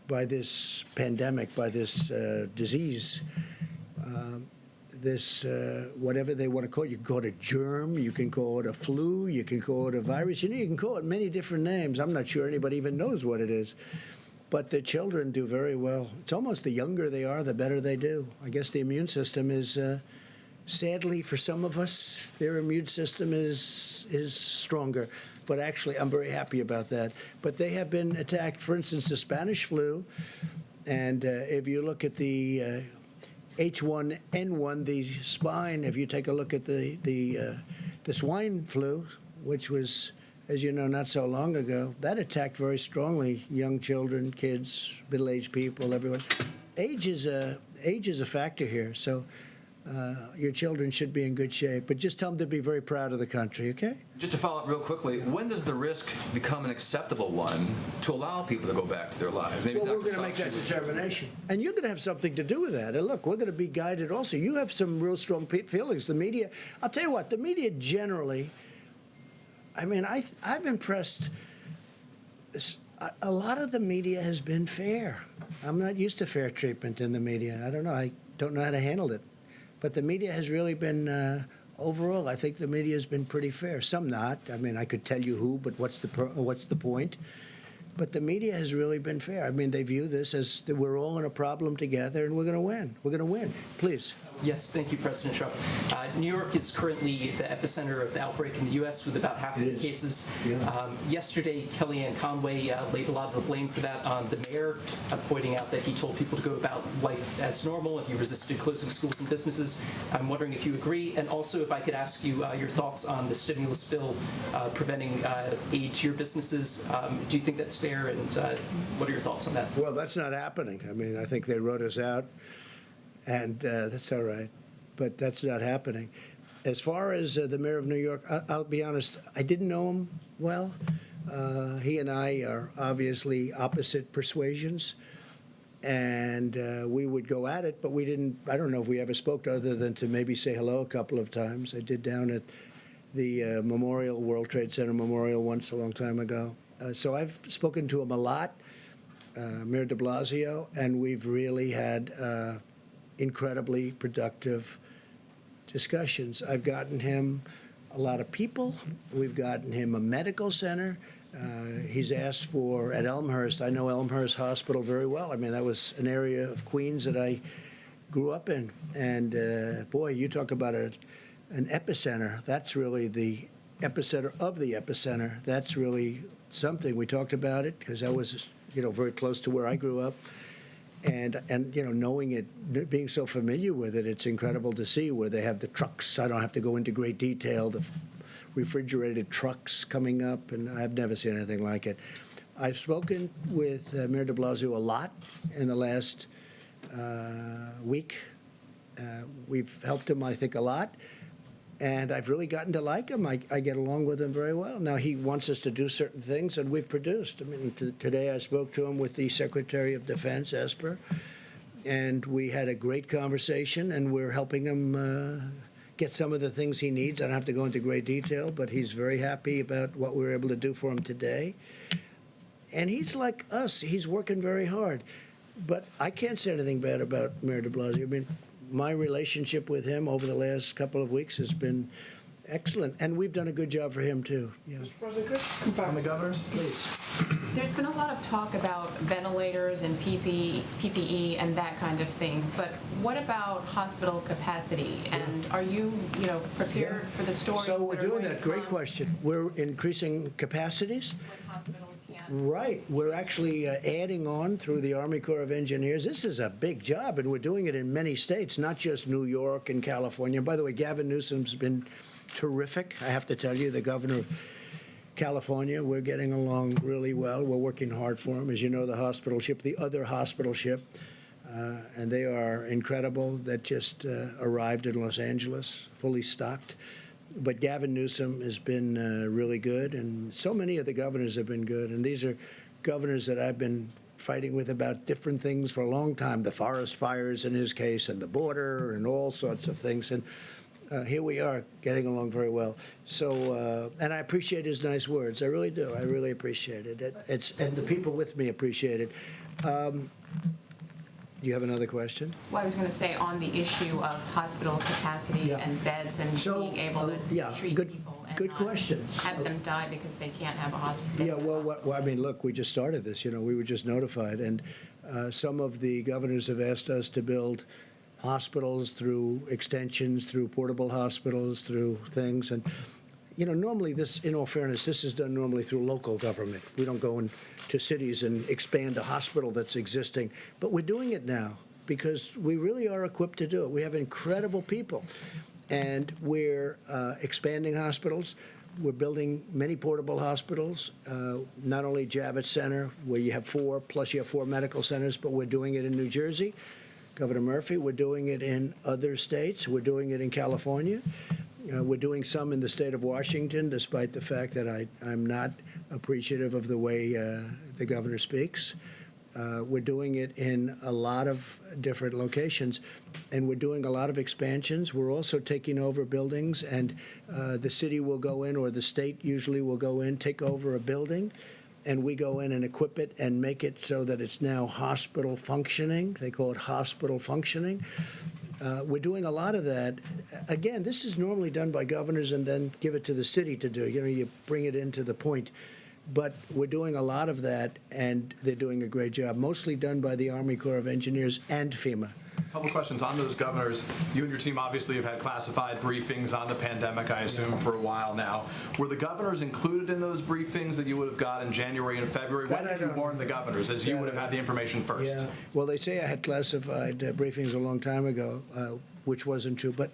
by this pandemic, by this disease, whatever they want to call it. You can call it a germ, you can call it a flu, you can call it a virus. You can call it many different names. I'm not sure anybody even knows what it is. But the children do very well. It's almost the younger they are, the better they do. I guess the immune system is, sadly for some of us, their immune system is stronger. But actually, I'm very happy about that. But they have been attacked, for instance, the Spanish flu. And if you look at the H1N1, the swine, if you take a look at the swine flu, which was, as you know, not so long ago, that attacked very strongly young children, kids, middle-aged people, everyone. Age is a factor here, so your children should be in good shape. But just tell them to be very proud of the country, okay? Just to follow up real quickly, when does the risk become an acceptable one to allow people to go back to their lives? Maybe Well, we're going to make that determination. And you're going to have something to do with that. And look, we're going to be guided also. You have some real strong feelings. The media, I'll tell you what, the media generally, I mean, I've impressed, a lot of the media has been fair. I'm not used to fair treatment in the media. I don't know. I don't know how to handle it. But the media has really been, overall, I think the media has been pretty fair. Some not. I mean, I could tell you who, but what's the point? But the media has really been fair. I mean, they view this as that we're all in a problem together, and we're going to win. We're going to win. Please. Yes, thank you, President Trump. New York is currently the epicenter of the outbreak in the U.S. with about half of the cases. Yeah. Yesterday, Kellyanne Conway laid a lot of the blame for that on the mayor, pointing out that he told people to go about life as normal and he resisted closing schools and businesses. I'm wondering if you agree, and also if I could ask you your thoughts on the stimulus bill preventing aid to your businesses. Do you think that's fair, and what are your thoughts on that? Well, that's not happening. I mean, I think they wrote us out. And that's all right, but that's not happening. As far as the mayor of New York, I'll be honest, I didn't know him well. He and I are obviously opposite persuasions, and we would go at it, but we didn't, I don't know if we ever spoke other than to maybe say hello a couple of times. I did down at the Memorial, World Trade Center Memorial once a long time ago. So I've spoken to him a lot, Mayor de Blasio, and we've really had incredibly productive discussions. I've gotten him a lot of people. We've gotten him a medical center. He's asked for, at Elmhurst, I know Elmhurst Hospital very well. I mean, that was an area of Queens that I grew up in. And boy, you talk about an epicenter. That's really the epicenter of the epicenter. That's really something. We talked about it because that was, very close to where I grew up. And knowing it, being so familiar with it, it's incredible to see where they have the trucks. I don't have to go into great detail, the refrigerated trucks coming up, and I've never seen anything like it. I've spoken with Mayor de Blasio a lot in the last week. We've helped him, I think, a lot. And I've really gotten to like him. I get along with him very well. Now, he wants us to do certain things, and we've produced. I mean, today I spoke to him with the Secretary of Defense, Esper, and we had a great conversation, and we're helping him get some of the things he needs. I don't have to go into great detail, but he's very happy about what we were able to do for him today. And he's like us. He's working very hard. But I can't say anything bad about Mayor de Blasio. I mean, my relationship with him over the last couple of weeks has been excellent, and we've done a good job for him too. Yeah. Mr. President, could I come back on the governors, please? There's been a lot of talk about ventilators and PPE and that kind of thing, but what about hospital capacity? And are you, prepared for the stories So we're that are doing going that. to Great come question. We're increasing capacities. when hospitals can't? Right. We're actually adding on through the Army Corps of Engineers. This is a big job, and we're doing it in many states, not just New York and California. By the way, Gavin Newsom's been terrific. I have to tell you, the governor California, we're getting along really well. We're working hard for them. As you know, the hospital ship, the other hospital ship, and they are incredible, that just arrived in Los Angeles, fully stocked. But Gavin Newsom has been really good, and so many of the governors have been good. And these are governors that I've been fighting with about different things for a long time, the forest fires in his case, and the border, and all sorts of things. And here we are, getting along very well. So, and I appreciate his nice words. I really do. I really appreciate it. And the people with me appreciate it. Do you have another question? Well, I was going to say on the issue of hospital capacity and beds and being able to treat people and good not question. have them die because they can't have a hospital. Yeah, well, I mean, look, we just started this. You know, we were just notified, and some of the governors have asked us to build hospitals through extensions, through portable hospitals, through things. And, you know, normally this, in all fairness, this is done normally through local government. We don't go into cities and expand a hospital that's existing. But we're doing it now because we really are equipped to do it. We have incredible people. And we're expanding hospitals. We're building many portable hospitals, not only Javits Center, where you have 4, plus you have 4 medical centers, but we're doing it in New Jersey. Governor Murphy, we're doing it in other states. We're doing it in California. We're doing some in the state of Washington, despite the fact that I'm not appreciative of the way the governor speaks. We're doing it in a lot of different locations, and we're doing a lot of expansions. We're also taking over buildings, and the city will go in, or the state usually will go in, take over a building, and we go in and equip it and make it so that it's now hospital functioning. They call it hospital functioning. We're doing a lot of that. Again, this is normally done by governors and then give it to the city to do. You know, you bring it into the point. But we're doing a lot of that, and they're doing a great job, mostly done by the Army Corps of Engineers and FEMA. A couple questions on those governors. You and your team obviously have had classified briefings on the pandemic, I assume, for a while now. Were the governors included in those briefings that you would have got in January and February? When did you warn the governors, as you would have had the information first? Yeah. Well, they say I had classified briefings a long time ago, which wasn't true. But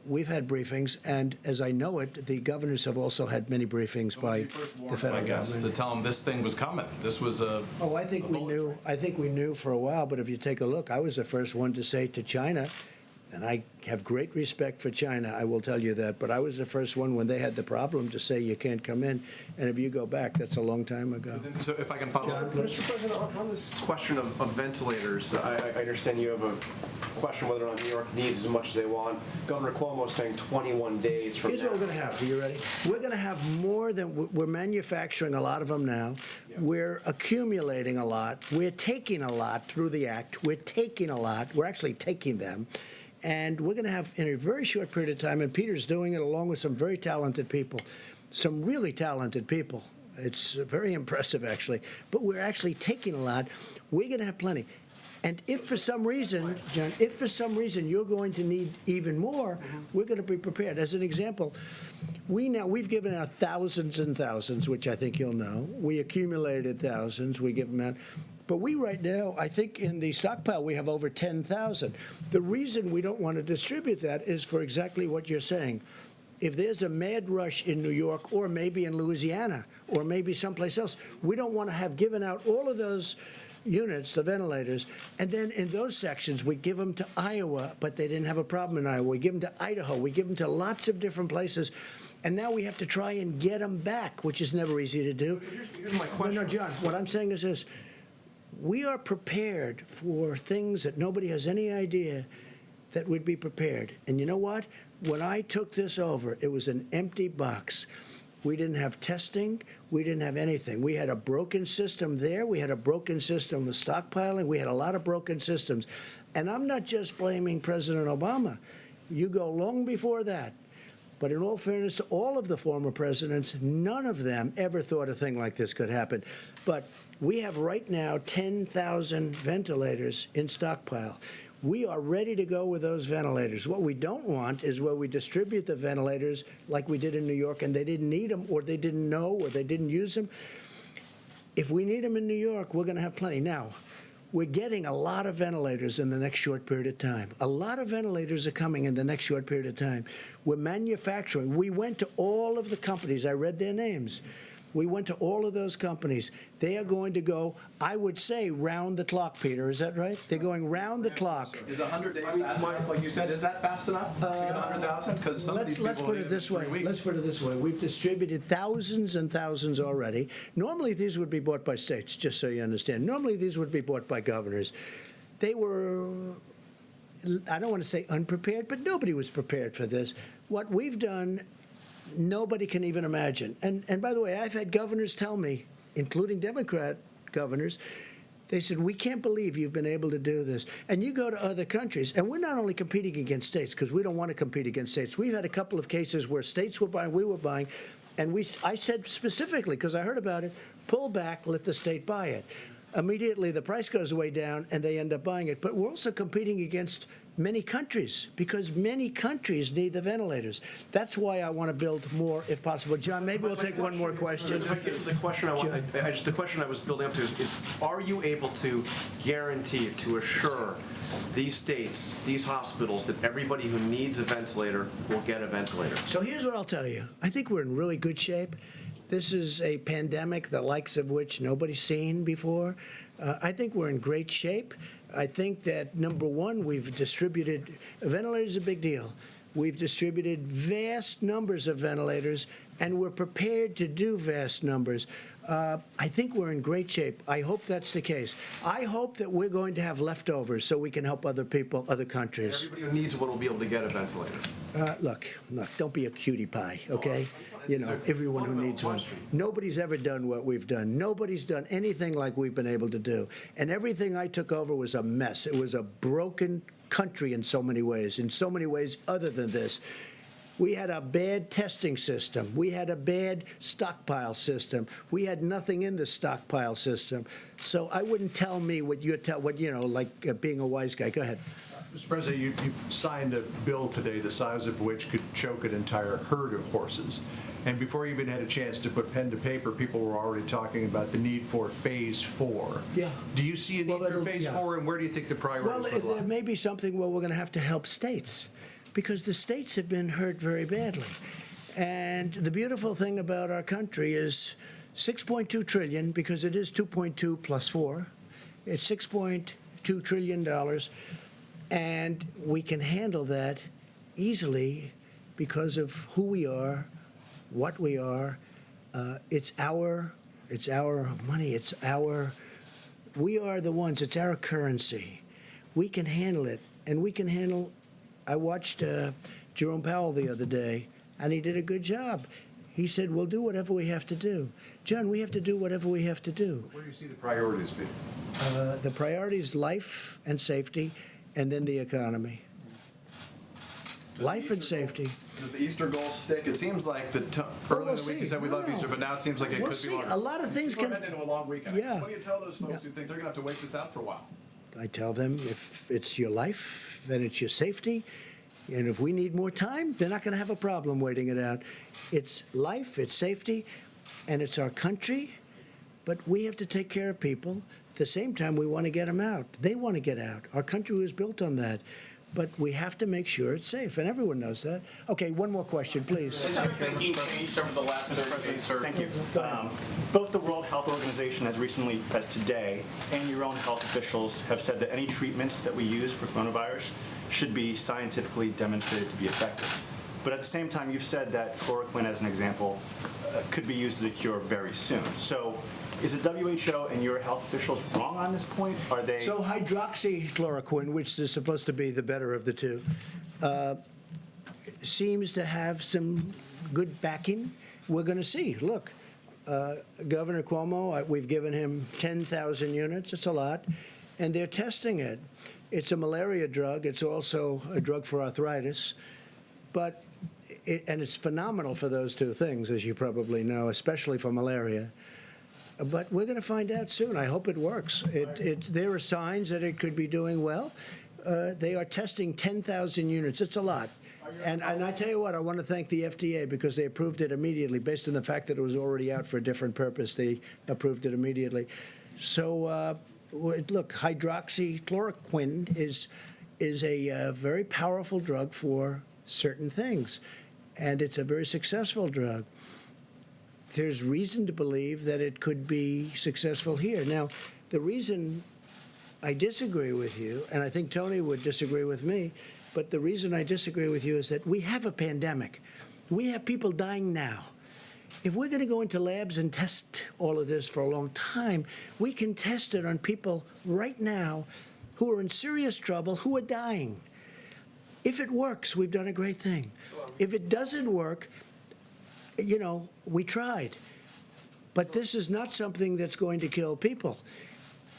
we've had briefings, and as I know it, the governors have also had many briefings by the federal government. To tell them this thing was coming. This was a. Oh, I think we knew. I think we knew for a while. But if you take a look, I was the first one to say to China, and I have great respect for China, I will tell you that. But I was the first one when they had the problem to say you can't come in. And if you go back, that's a long time ago. So if I can follow up. Mr. President, on this question of ventilators, I understand you have a question whether or not New York needs as much as they want. Governor Cuomo is saying 21 days from Here's now. what we're going to have. Are you ready? We're going to have more than we're manufacturing a lot of them now. Yeah. We're accumulating a lot. We're taking a lot through the Act. We're taking a lot. We're actually taking them. And we're going to have, in a very short period of time, and Peter's doing it along with some very talented people, some really talented people. It's very impressive, actually. But we're actually taking a lot. We're going to have plenty. And if for some reason, John, if for some reason you're going to need even more, we're going to be prepared. As an example, we've given out thousands and thousands, which I think you'll know. We accumulated thousands. We give them out. But we right now, I think in the stockpile, we have over 10,000. The reason we don't want to distribute that is for exactly what you're saying. If there's a mad rush in New York, or maybe in Louisiana, or maybe someplace else, we don't want to have given out all of those units, the ventilators, and then in those sections we give them to Iowa, but they didn't have a problem in Iowa. We give them to Idaho. We give them to lots of different places. And now we have to try and get them back, which is never easy to do. Here's my question. No, John, what I'm saying is this. We are prepared for things that nobody has any idea that we'd be prepared. And you know what? When I took this over, it was an empty box. We didn't have testing. We didn't have anything. We had a broken system there. We had a broken system of stockpiling. We had a lot of broken systems. And I'm not just blaming President Obama. You go long before that. But in all fairness to all of the former presidents, none of them ever thought a thing like this could happen. But we have right now 10,000 ventilators in stockpile. We are ready to go with those ventilators. What we don't want is where we distribute the ventilators like we did in New York and they didn't need them, or they didn't know, or they didn't use them. If we need them in New York, we're going to have plenty. Now, We're getting a lot of ventilators in the next short period of time. A lot of ventilators are coming in the next short period of time. We're manufacturing. We went to all of the companies. I read their names. We went to all of those companies. They are going to go, I would say, round the clock, Peter. Is that right? They're going round the clock. Is 100 days fast enough? Like you said, is that fast enough to get 100,000? Because some of these Let's people put need it this in 3 way. weeks. Let's put it this way. We've distributed thousands and thousands already. Normally, these would be bought by states, just so you understand. Normally, these would be bought by governors. They were, I don't want to say unprepared, but nobody was prepared for this. What we've done, nobody can even imagine. And by the way, I've had governors tell me, including Democrat governors, they said, we can't believe you've been able to do this. And you go to other countries, and we're not only competing against states, because we don't want to compete against states. We've had a couple of cases where states were buying, we were buying, and I said specifically, because I heard about it, pull back, let the state buy it. Immediately, the price goes way down, and they end up buying it. But we're also competing against many countries, because many countries need the ventilators. That's why I want to build more, if possible. John, maybe we'll take one more question. The question the question I was building up to is, are you able to guarantee, to assure these states, these hospitals, that everybody who needs a ventilator will get a ventilator? So here's what I'll tell you. I think we're in really good shape. This is a pandemic, the likes of which nobody's seen before. I think we're in great shape. I think that, number one, we've distributed, ventilators is a big deal. We've distributed vast numbers of ventilators, and we're prepared to do vast numbers. I think we're in great shape. I hope that's the case. I hope that we're going to have leftovers so we can help other people, other countries. Everybody who needs one will be able to get a ventilator. Look, don't be a cutie pie, okay? You know, everyone who needs one. Nobody's ever done what we've done. Nobody's done anything like we've been able to do. And everything I took over was a mess. It was a broken country in so many ways other than this. We had a bad testing system. We had a bad stockpile system. We had nothing in the stockpile system. So I wouldn't tell me what like being a wise guy. Go ahead. Mr. President, you signed a bill today the size of which could choke an entire herd of horses. And before you even had a chance to put pen to paper, people were already talking about the need for Phase 4. Yeah. Do you see a need for Phase 4, and where do you think the priorities would lie? There may be something where we're going to have to help states, because the states have been hurt very badly. And the beautiful thing about our country is $6.2 trillion, because it is 2.2 plus 4. It's $6.2 trillion, and we can handle that easily because of who we are, what we are. It's our money. We are the ones. It's our currency. We can handle it, and we can handle. I watched Jerome Powell the other day, and he did a good job. He said, we'll do whatever we have to do. John, we have to do whatever we have to do. Where do you see the priorities being? The priority is life and safety, and then the economy. Life and safety. Does the Easter goal stick? It seems like earlier in the week you said we love Easter, but now it seems like it could be longer. A lot of things We're can. heading into a long weekend. Yeah. What do you tell those folks who think they're going to have to wait this out for a while? I tell them if it's your life, then it's your safety. And if we need more time, they're not going to have a problem waiting it out. It's life, it's safety, and it's our country. But we have to take care of people. At the same time, we want to get them out. They want to get out. Our country was built on that. But we have to make sure it's safe, and everyone knows that. Okay, one more question, please. Has your thinking changed over the last 30 days, sir? Thank you. Both the World Health Organization, as recently as today, and your own health officials have said that any treatments that we use for coronavirus should be scientifically demonstrated to be effective. But at the same time, you've said that chloroquine, as an example, could be used as a cure very soon. So is the WHO and your health officials wrong on this point? Are they? So hydroxychloroquine, which is supposed to be the better of the two, seems to have some good backing. We're going to see. Look, Governor Cuomo, we've given him 10,000 units. It's a lot. And they're testing it. It's a malaria drug. It's also a drug for arthritis. But and it's phenomenal for those two things, as you probably know, especially for malaria. But we're going to find out soon. I hope it works. There are signs that it could be doing well. They are testing 10,000 units. It's a lot. And I tell you what, I want to thank the FDA because they approved it immediately. Based on the fact that it was already out for a different purpose, they approved it immediately. So look, hydroxychloroquine is a very powerful drug for certain things, and it's a very successful drug. There's reason to believe that it could be successful here. Now, the reason I disagree with you, and I think Tony would disagree with me, but the reason I disagree with you is that we have a pandemic. We have people dying now. If we're going to go into labs and test all of this for a long time, we can test it on people right now who are in serious trouble, who are dying. If it works, we've done a great thing. If it doesn't work, you know, we tried. But this is not something that's going to kill people.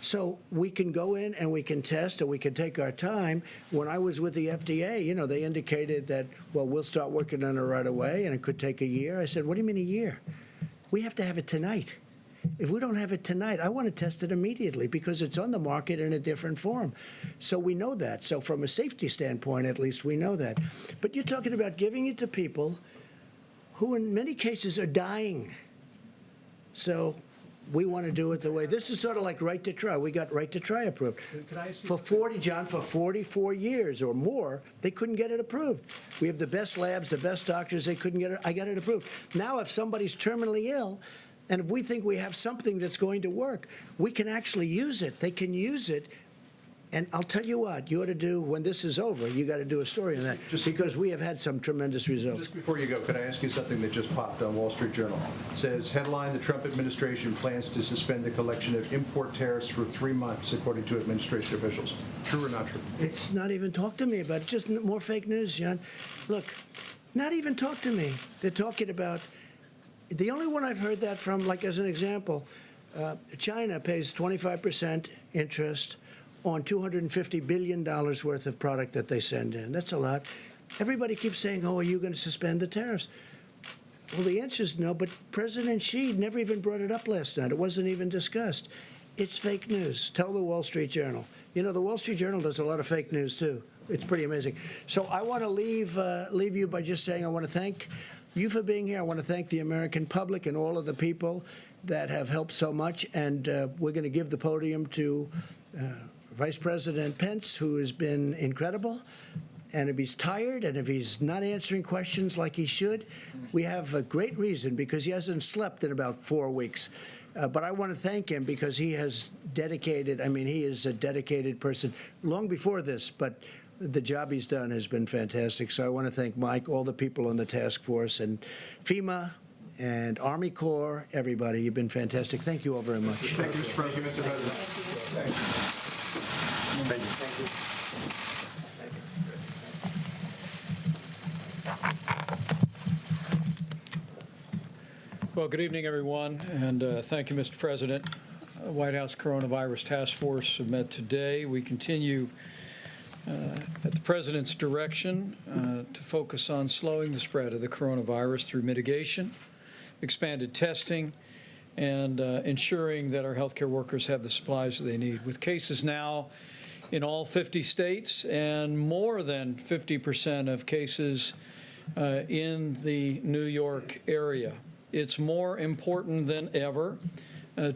So we can go in and we can test, and we can take our time. When I was with the FDA, you know, they indicated that, well, we'll start working on it right away, and it could take a year. I said, what do you mean a year? We have to have it tonight. If we don't have it tonight, I want to test it immediately because it's on the market in a different form. So we know that. So from a safety standpoint, at least, we know that. But you're talking about giving it to people who in many cases are dying. So we want to do it the way. This is sort of like right to try. We got right to try approved. Can I ask you For 44 years or more, they couldn't get it approved. We have the best labs, the best doctors. They couldn't get it. I got it approved. Now, if somebody's terminally ill, and if we think we have something that's going to work, we can actually use it. They can use it. And I'll tell you what, you ought to do, when this is over, you got to do a story on that, because we have had some tremendous results. Just before you go, could I ask you something that just popped on Wall Street Journal? It says, headline, the Trump administration plans to suspend the collection of import tariffs for 3 months, according to administration officials. True or not true? It's not even talk to me about it. Just more fake news, John. Look, not even talk to me. They're talking about, the only one I've heard that from, like as an example, China pays 25% interest on $250 billion worth of product that they send in. That's a lot. Everybody keeps saying, oh, are you going to suspend the tariffs? Well, the answer is no, but President Xi never even brought it up last night. It wasn't even discussed. It's fake news. Tell the Wall Street Journal. You know, the Wall Street Journal does a lot of fake news, too. It's pretty amazing. So I want to leave you by just saying I want to thank you for being here. I want to thank the American public and all of the people that have helped so much. And we're going to give the podium to Vice President Pence, who has been incredible. And if he's tired and if he's not answering questions like he should, we have a great reason, because he hasn't slept in about 4 weeks. But I want to thank him because he has dedicated, I mean, he is a dedicated person long before this, but the job he's done has been fantastic. So I want to thank Mike, all the people on the task force, and FEMA, and Army Corps, everybody. You've been fantastic. Thank you all very much. Thank you, Mr. President. Mr. President. Thank you. Thank you. Well, good evening, everyone, and thank you, Mr. President. White House Coronavirus Task Force met today. We continue at the President's direction to focus on slowing the spread of the coronavirus through mitigation, expanded testing, and ensuring that our healthcare workers have the supplies that they need. With cases now in all 50 states and more than 50% of cases in the New York area, it's more important than ever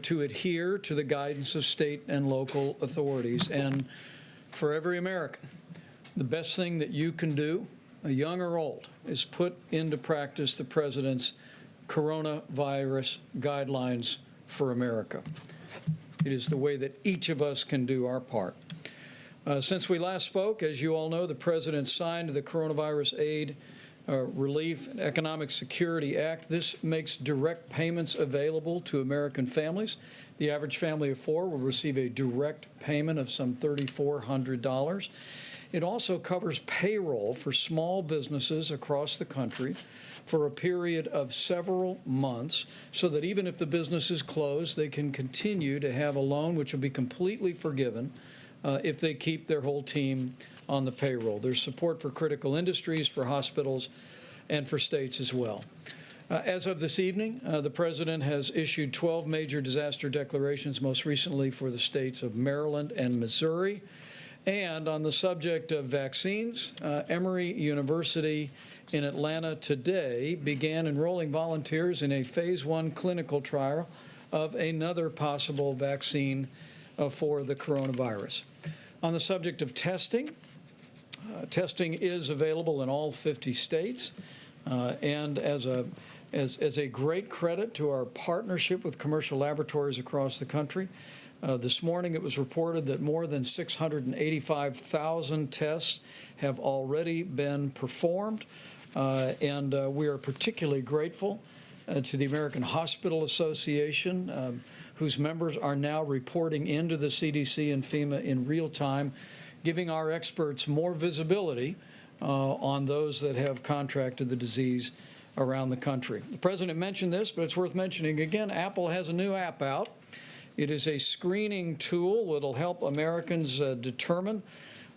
to adhere to the guidance of state and local authorities. And for every American, the best thing that you can do, young or old, is put into practice the President's coronavirus guidelines for America. It is the way that each of us can do our part. Since we last spoke, as you all know, the President signed the Coronavirus Aid, Relief, and Economic Security Act. This makes direct payments available to American families. The average family of 4 will receive a direct payment of some $3,400. It also covers payroll for small businesses across the country for a period of several months, so that even if the business is closed, they can continue to have a loan which will be completely forgiven if they keep their whole team on the payroll. There's support for critical industries, for hospitals, and for states as well. As of this evening, the President has issued 12 major disaster declarations, most recently for the states of Maryland and Missouri. And on the subject of vaccines, Emory University in Atlanta today began enrolling volunteers in a phase 1 clinical trial of another possible vaccine for the coronavirus. On the subject of testing, testing is available in all 50 states, and as a great credit to our partnership with commercial laboratories across the country, this morning it was reported that more than 685,000 tests have already been performed, and we are particularly grateful to the American Hospital Association, whose members are now reporting into the CDC and FEMA in real time, giving our experts more visibility on those that have contracted the disease around the country. The President mentioned this, but it's worth mentioning again. Apple has a new app out. It is a screening tool that will help Americans determine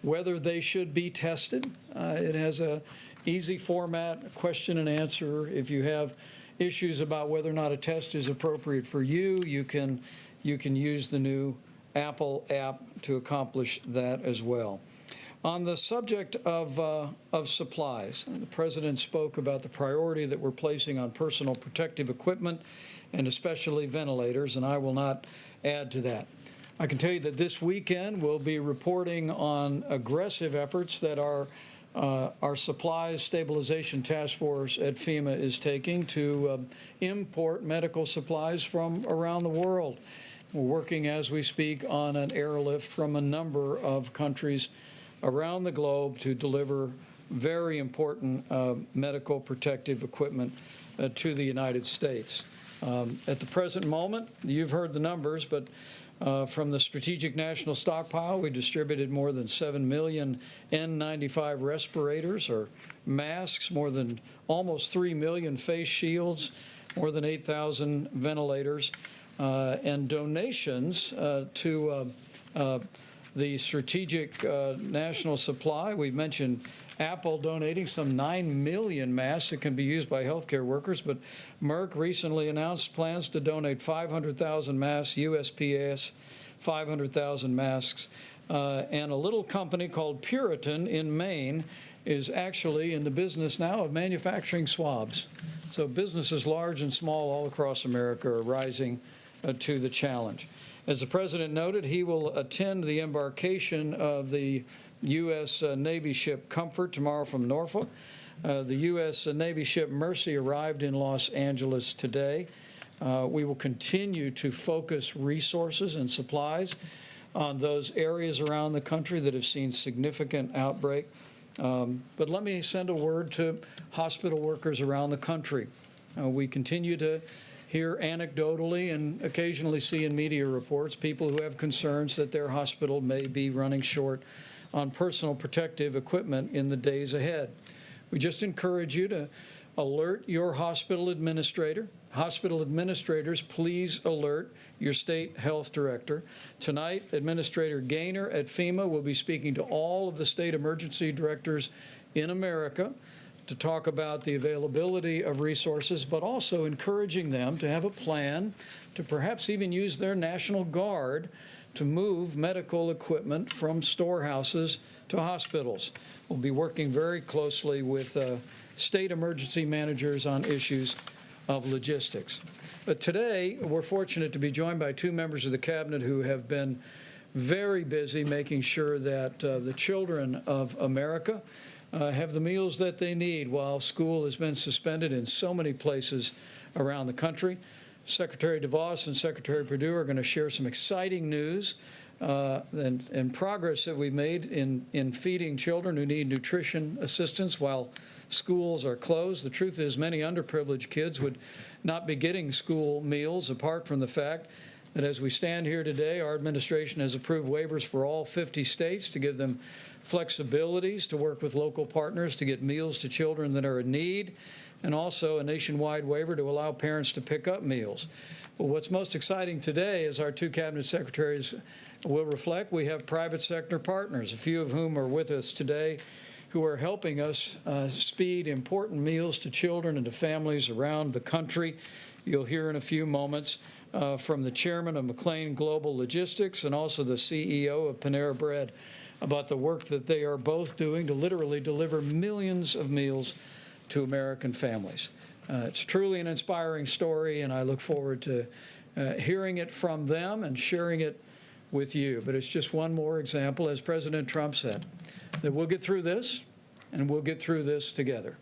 whether they should be tested. It has a easy format, question and answer. If you have issues about whether or not a test is appropriate for you, you can use the new Apple app to accomplish that as well. On the subject of supplies, the President spoke about the priority that we're placing on personal protective equipment and especially ventilators, and I will not add to that. I can tell you that this weekend we'll be reporting on aggressive efforts that our supplies stabilization task force at FEMA is taking to import medical supplies from around the world. We're working as we speak on an airlift from a number of countries around the globe to deliver very important medical protective equipment to the United States. At the present moment, you've heard the numbers, but from the Strategic National Stockpile, we distributed more than 7 million N95 respirators or masks, more than almost 3 million face shields, more than 8,000 ventilators, and donations to the Strategic National Supply. We've mentioned Apple donating some 9 million masks that can be used by healthcare workers, but Merck recently announced plans to donate 500,000 masks, USPS 500,000 masks, and a little company called Puritan in Maine is actually in the business now of manufacturing swabs. So businesses large and small all across America are rising to the challenge. As the President noted, he will attend the embarkation of the U.S. Navy ship Comfort tomorrow from Norfolk. The U.S. Navy ship Mercy arrived in Los Angeles today. We will continue to focus resources and supplies on those areas around the country that have seen significant outbreak. But let me send a word to hospital workers around the country. We continue to hear anecdotally and occasionally see in media reports people who have concerns that their hospital may be running short on personal protective equipment in the days ahead. We just encourage you to alert your hospital administrator. Hospital administrators, please alert your state health director. Tonight, Administrator Gaynor at FEMA will be speaking to all of the state emergency directors in America to talk about the availability of resources, but also encouraging them to have a plan to perhaps even use their National Guard to move medical equipment from storehouses to hospitals. We'll be working very closely with state emergency managers on issues of logistics. But today, we're fortunate to be joined by two members of the Cabinet who have been very busy making sure that the children of America have the meals that they need while school has been suspended in so many places around the country. Secretary DeVos and Secretary Perdue are going to share some exciting news and progress that we've made in feeding children who need nutrition assistance while schools are closed. The truth is many underprivileged kids would not be getting school meals apart from the fact that as we stand here today, our administration has approved waivers for all 50 states to give them flexibilities to work with local partners to get meals to children that are in need, and also a nationwide waiver to allow parents to pick up meals. But what's most exciting today, as our two cabinet secretaries will reflect, we have private sector partners, a few of whom are with us today, who are helping us speed important meals to children and to families around the country. You'll hear in a few moments from the chairman of McLean Global Logistics and also the CEO of Panera Bread about the work that they are both doing to literally deliver millions of meals to American families. It's truly an inspiring story, and I look forward to hearing it from them and sharing it with you. But it's just one more example, as President Trump said, that we'll get through this, and we'll get through this together.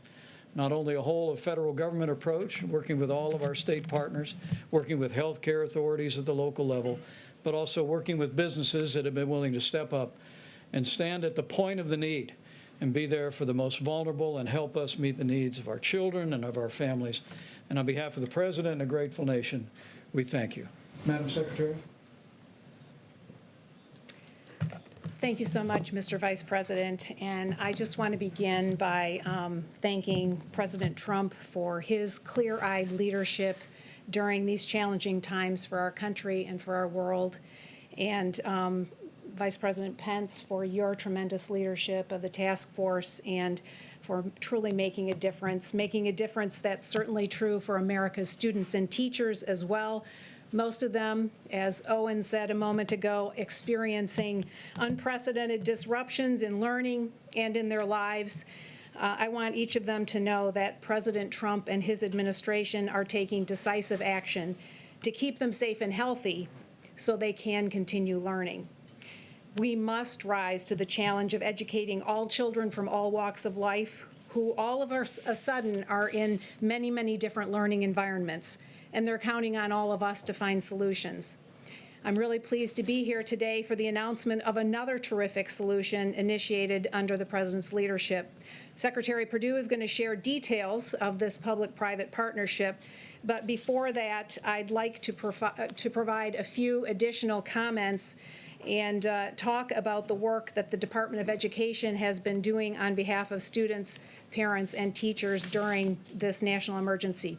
Not only a whole of federal government approach, working with all of our state partners, working with healthcare authorities at the local level, but also working with businesses that have been willing to step up and stand at the point of the need and be there for the most vulnerable and help us meet the needs of our children and of our families. And on behalf of the President and a grateful nation, we thank you. Madam Secretary. Thank you so much, Mr. Vice President. And I just want to begin by thanking President Trump for his clear-eyed leadership during these challenging times for our country and for our world. And Vice President Pence, for your tremendous leadership of the task force and for truly making a difference that's certainly true for America's students and teachers as well. Most of them, as Owen said a moment ago, experiencing unprecedented disruptions in learning and in their lives. I want each of them to know that President Trump and his administration are taking decisive action to keep them safe and healthy so they can continue learning. We must rise to the challenge of educating all children from all walks of life who all of a sudden are in many, many different learning environments, and they're counting on all of us to find solutions. I'm really pleased to be here today for the announcement of another terrific solution initiated under the President's leadership. Secretary Perdue is going to share details of this public-private partnership, but before that, I'd like to provide a few additional comments and talk about the work that the Department of Education has been doing on behalf of students, parents, and teachers during this national emergency.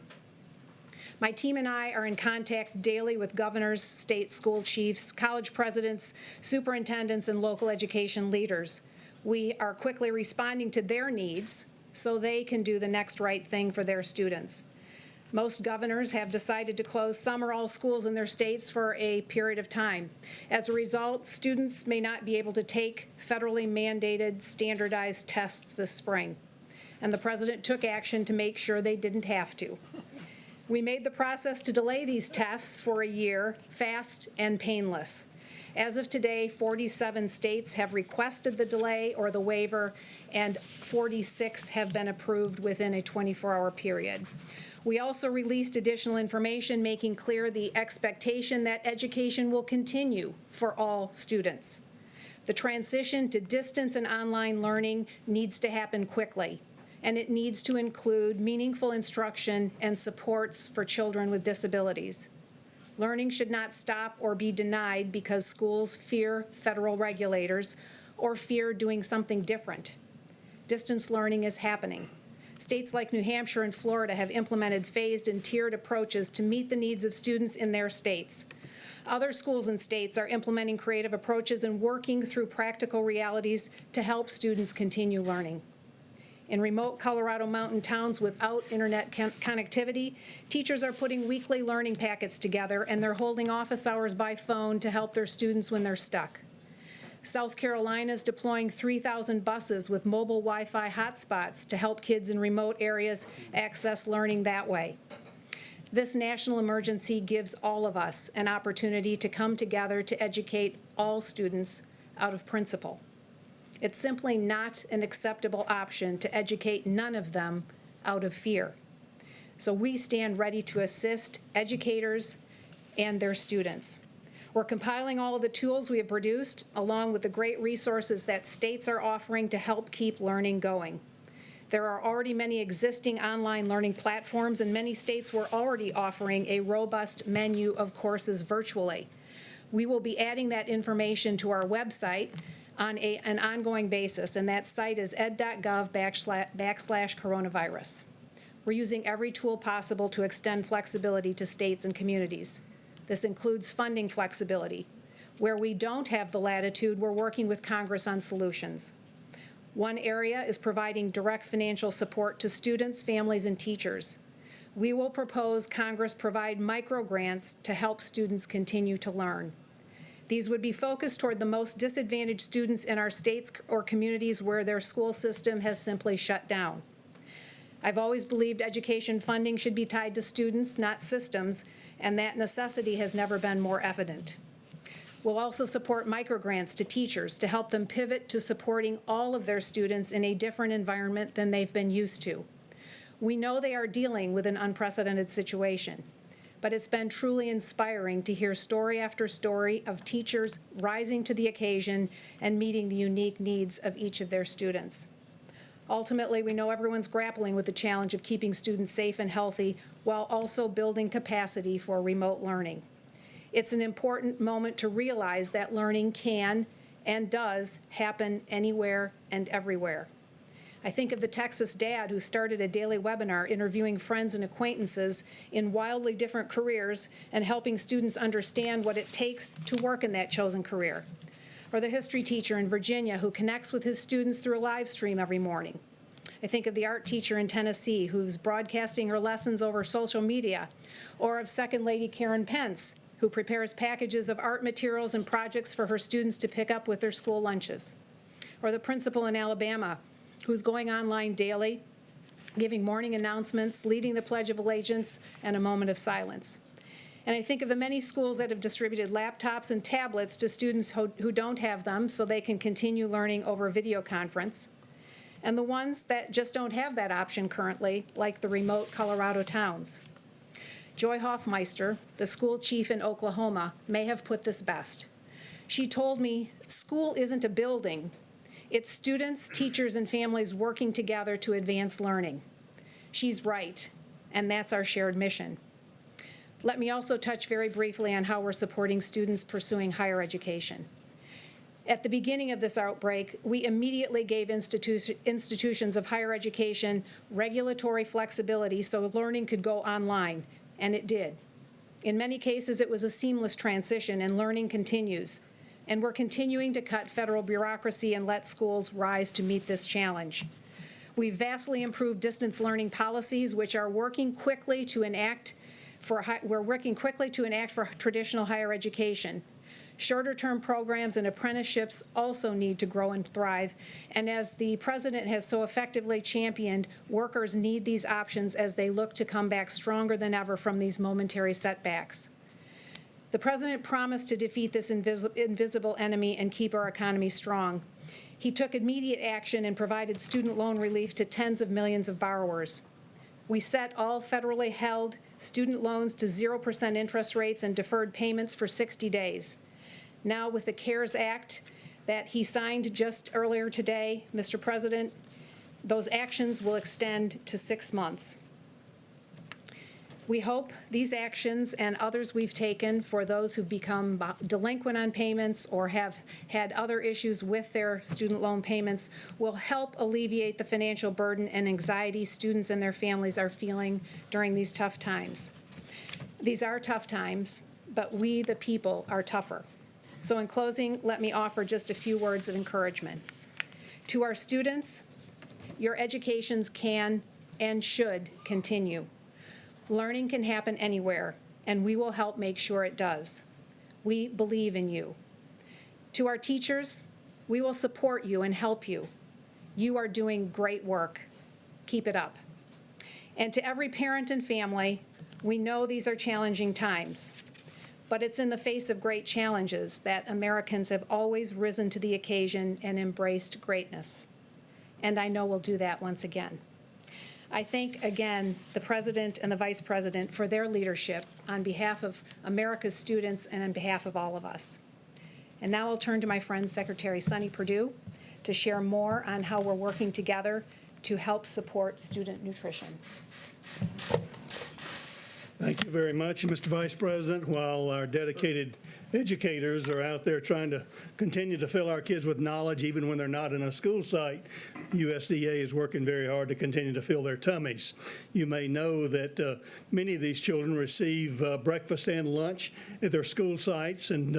My team and I are in contact daily with governors, state school chiefs, college presidents, superintendents, and local education leaders. We are quickly responding to their needs so they can do the next right thing for their students. Most governors have decided to close some or all schools in their states for a period of time. As a result, students may not be able to take federally mandated standardized tests this spring. And the President took action to make sure they didn't have to. We made the process to delay these tests for a year fast and painless. As of today, 47 states have requested the delay or the waiver, and 46 have been approved within a 24-hour period. We also released additional information making clear the expectation that education will continue for all students. The transition to distance and online learning needs to happen quickly, and it needs to include meaningful instruction and supports for children with disabilities. Learning should not stop or be denied because schools fear federal regulators or fear doing something different. Distance learning is happening. States like New Hampshire and Florida have implemented phased and tiered approaches to meet the needs of students in their states. Other schools and states are implementing creative approaches and working through practical realities to help students continue learning. In remote Colorado mountain towns without internet connectivity, teachers are putting weekly learning packets together, and they're holding office hours by phone to help their students when they're stuck. South Carolina is deploying 3,000 buses with mobile Wi-Fi hotspots to help kids in remote areas access learning that way. This national emergency gives all of us an opportunity to come together to educate all students out of principle. It's simply not an acceptable option to educate none of them out of fear. So we stand ready to assist educators and their students. We're compiling all of the tools we have produced, along with the great resources that states are offering to help keep learning going. There are already many existing online learning platforms, and many states were already offering a robust menu of courses virtually. We will be adding that information to our website on an ongoing basis, and that site is ed.gov/coronavirus. We're using every tool possible to extend flexibility to states and communities. This includes funding flexibility. Where we don't have the latitude, we're working with Congress on solutions. One area is providing direct financial support to students, families, and teachers. We will propose Congress provide micro-grants to help students continue to learn. These would be focused toward the most disadvantaged students in our states or communities where their school system has simply shut down. I've always believed education funding should be tied to students, not systems, and that necessity has never been more evident. We'll also support microgrants to teachers to help them pivot to supporting all of their students in a different environment than they've been used to. We know they are dealing with an unprecedented situation, but it's been truly inspiring to hear story after story of teachers rising to the occasion and meeting the unique needs of each of their students. Ultimately, we know everyone's grappling with the challenge of keeping students safe and healthy while also building capacity for remote learning. It's an important moment to realize that learning can and does happen anywhere and everywhere. I think of the Texas dad who started a daily webinar interviewing friends and acquaintances in wildly different careers and helping students understand what it takes to work in that chosen career. Or the history teacher in Virginia who connects with his students through a live stream every morning. I think of the art teacher in Tennessee who's broadcasting her lessons over social media, or of Second Lady Karen Pence, who prepares packages of art materials and projects for her students to pick up with their school lunches. Or the principal in Alabama, who's going online daily, giving morning announcements, leading the Pledge of Allegiance, and a moment of silence. And I think of the many schools that have distributed laptops and tablets to students who don't have them so they can continue learning over video conference, and the ones that just don't have that option currently, like the remote Colorado towns. Joy Hoffmeister, the school chief in Oklahoma, may have put this best. She told me, "School isn't a building. It's students, teachers, and families working together to advance learning." She's right, and that's our shared mission. Let me also touch very briefly on how we're supporting students pursuing higher education. At the beginning of this outbreak, we immediately gave institutions of higher education regulatory flexibility so learning could go online, and it did. In many cases, it was a seamless transition, and learning continues. And we're continuing to cut federal bureaucracy and let schools rise to meet this challenge. We've vastly improved distance learning policies, which are working quickly to enact for traditional higher education. Shorter-term programs and apprenticeships also need to grow and thrive, and as the President has so effectively championed, workers need these options as they look to come back stronger than ever from these momentary setbacks. The President promised to defeat this invisible enemy and keep our economy strong. He took immediate action and provided student loan relief to tens of millions of borrowers. We set all federally held student loans to 0% interest rates and deferred payments for 60 days. Now, with the CARES Act that he signed just earlier today, Mr. President, those actions will extend to 6 months. We hope these actions and others we've taken for those who've become delinquent on payments or have had other issues with their student loan payments will help alleviate the financial burden and anxiety students and their families are feeling during these tough times. These are tough times, but we, the people, are tougher. So in closing, let me offer just a few words of encouragement. To our students, your educations can and should continue. Learning can happen anywhere, and we will help make sure it does. We believe in you. To our teachers, we will support you and help you. You are doing great work. Keep it up. And to every parent and family, we know these are challenging times, but it's in the face of great challenges that Americans have always risen to the occasion and embraced greatness. And I know we'll do that once again. I thank again the President and the Vice President for their leadership on behalf of America's students and on behalf of all of us. And now I'll turn to my friend Secretary Sonny Perdue to share more on how we're working together to help support student nutrition. Thank you very much, Mr. Vice President. While our dedicated educators are out there trying to continue to fill our kids with knowledge even when they're not in a school site, USDA is working very hard to continue to fill their tummies. You may know that many of these children receive breakfast and lunch at their school sites, and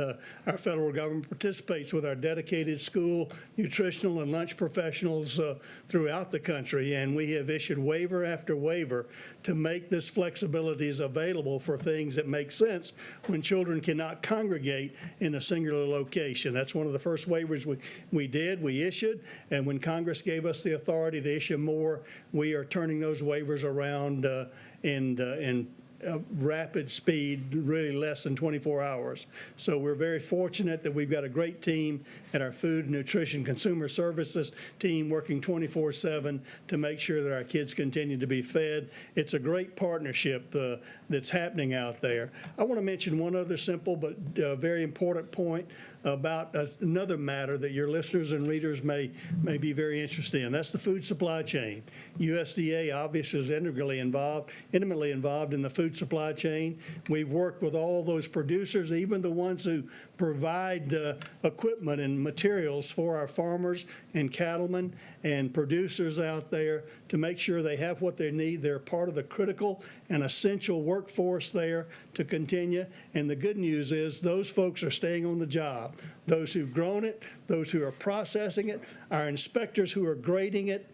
our federal government participates with our dedicated school nutritional and lunch professionals throughout the country, and we have issued waiver after waiver to make this flexibility available for things that make sense when children cannot congregate in a singular location. That's one of the first waivers we issued, and when Congress gave us the authority to issue more, we are turning those waivers around and rapid speed, really less than 24 hours. So we're very fortunate that we've got a great team at our Food, Nutrition, Consumer Services team working 24/7 to make sure that our kids continue to be fed. It's a great partnership that's happening out there. I want to mention one other simple but very important point about another matter that your listeners and readers may be very interested in. That's the food supply chain. USDA obviously is intimately involved in the food supply chain. We've worked with all those producers, even the ones who provide equipment and materials for our farmers and cattlemen and producers out there to make sure they have what they need. They're part of the critical and essential workforce there to continue. And the good news is those folks are staying on the job. Those who've grown it, those who are processing it, our inspectors who are grading it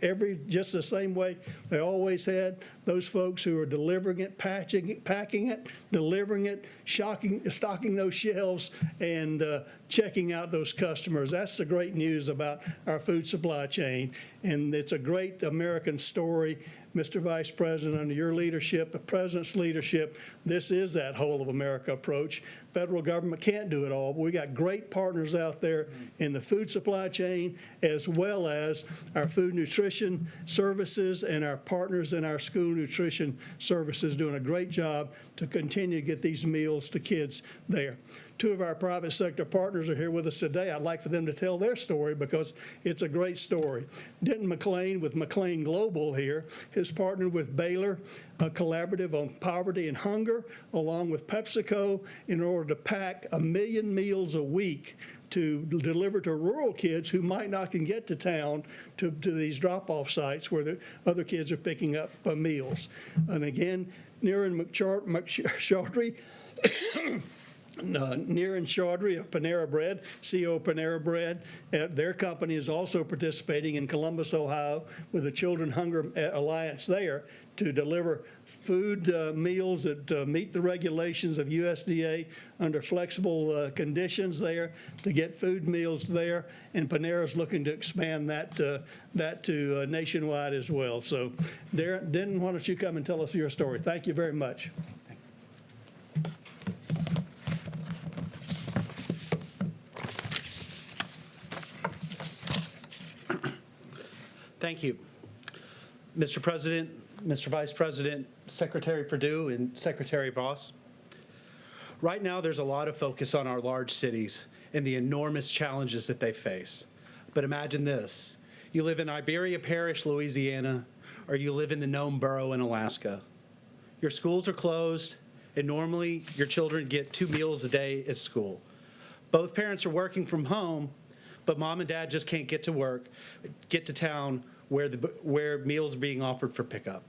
just the same way they always had, those folks who are delivering it, packing it, delivering it, stocking those shelves, and checking out those customers. That's the great news about our food supply chain, and it's a great American story. Mr. Vice President, under your leadership, the President's leadership, this is that whole of America approach. Federal government can't do it all, but we got great partners out there in the food supply chain, as well as our food nutrition services and our partners in our school nutrition services doing a great job to continue to get these meals to kids there. Two of our private sector partners are here with us today. I'd like for them to tell their story because it's a great story. Denton McLean with McLean Global here has partnered with Baylor Collaborative on Poverty and Hunger, along with PepsiCo, in order to pack 1 million meals a week to deliver to rural kids who might not can get to town to these drop-off sites where the other kids are picking up meals. And again, Niren Chaudhary, Niren Chaudhary of Panera Bread, CEO of Panera Bread. Their company is also participating in Columbus, Ohio, with the Children Hunger Alliance there to deliver food meals that meet the regulations of USDA under flexible conditions there, to get food meals there, and Panera is looking to expand that to nationwide as well. So, Denton, why don't you come and tell us your story? Thank you very much. Thank you. Mr. President, Mr. Vice President, Secretary Perdue, and Secretary Voss. Right now, there's a lot of focus on our large cities and the enormous challenges that they face. But imagine this. You live in Iberia Parish, Louisiana, or you live in the Nome Borough in Alaska. Your schools are closed, and normally your children get 2 meals a day at school. Both parents are working from home, but mom and dad just can't get to town where meals are being offered for pickup.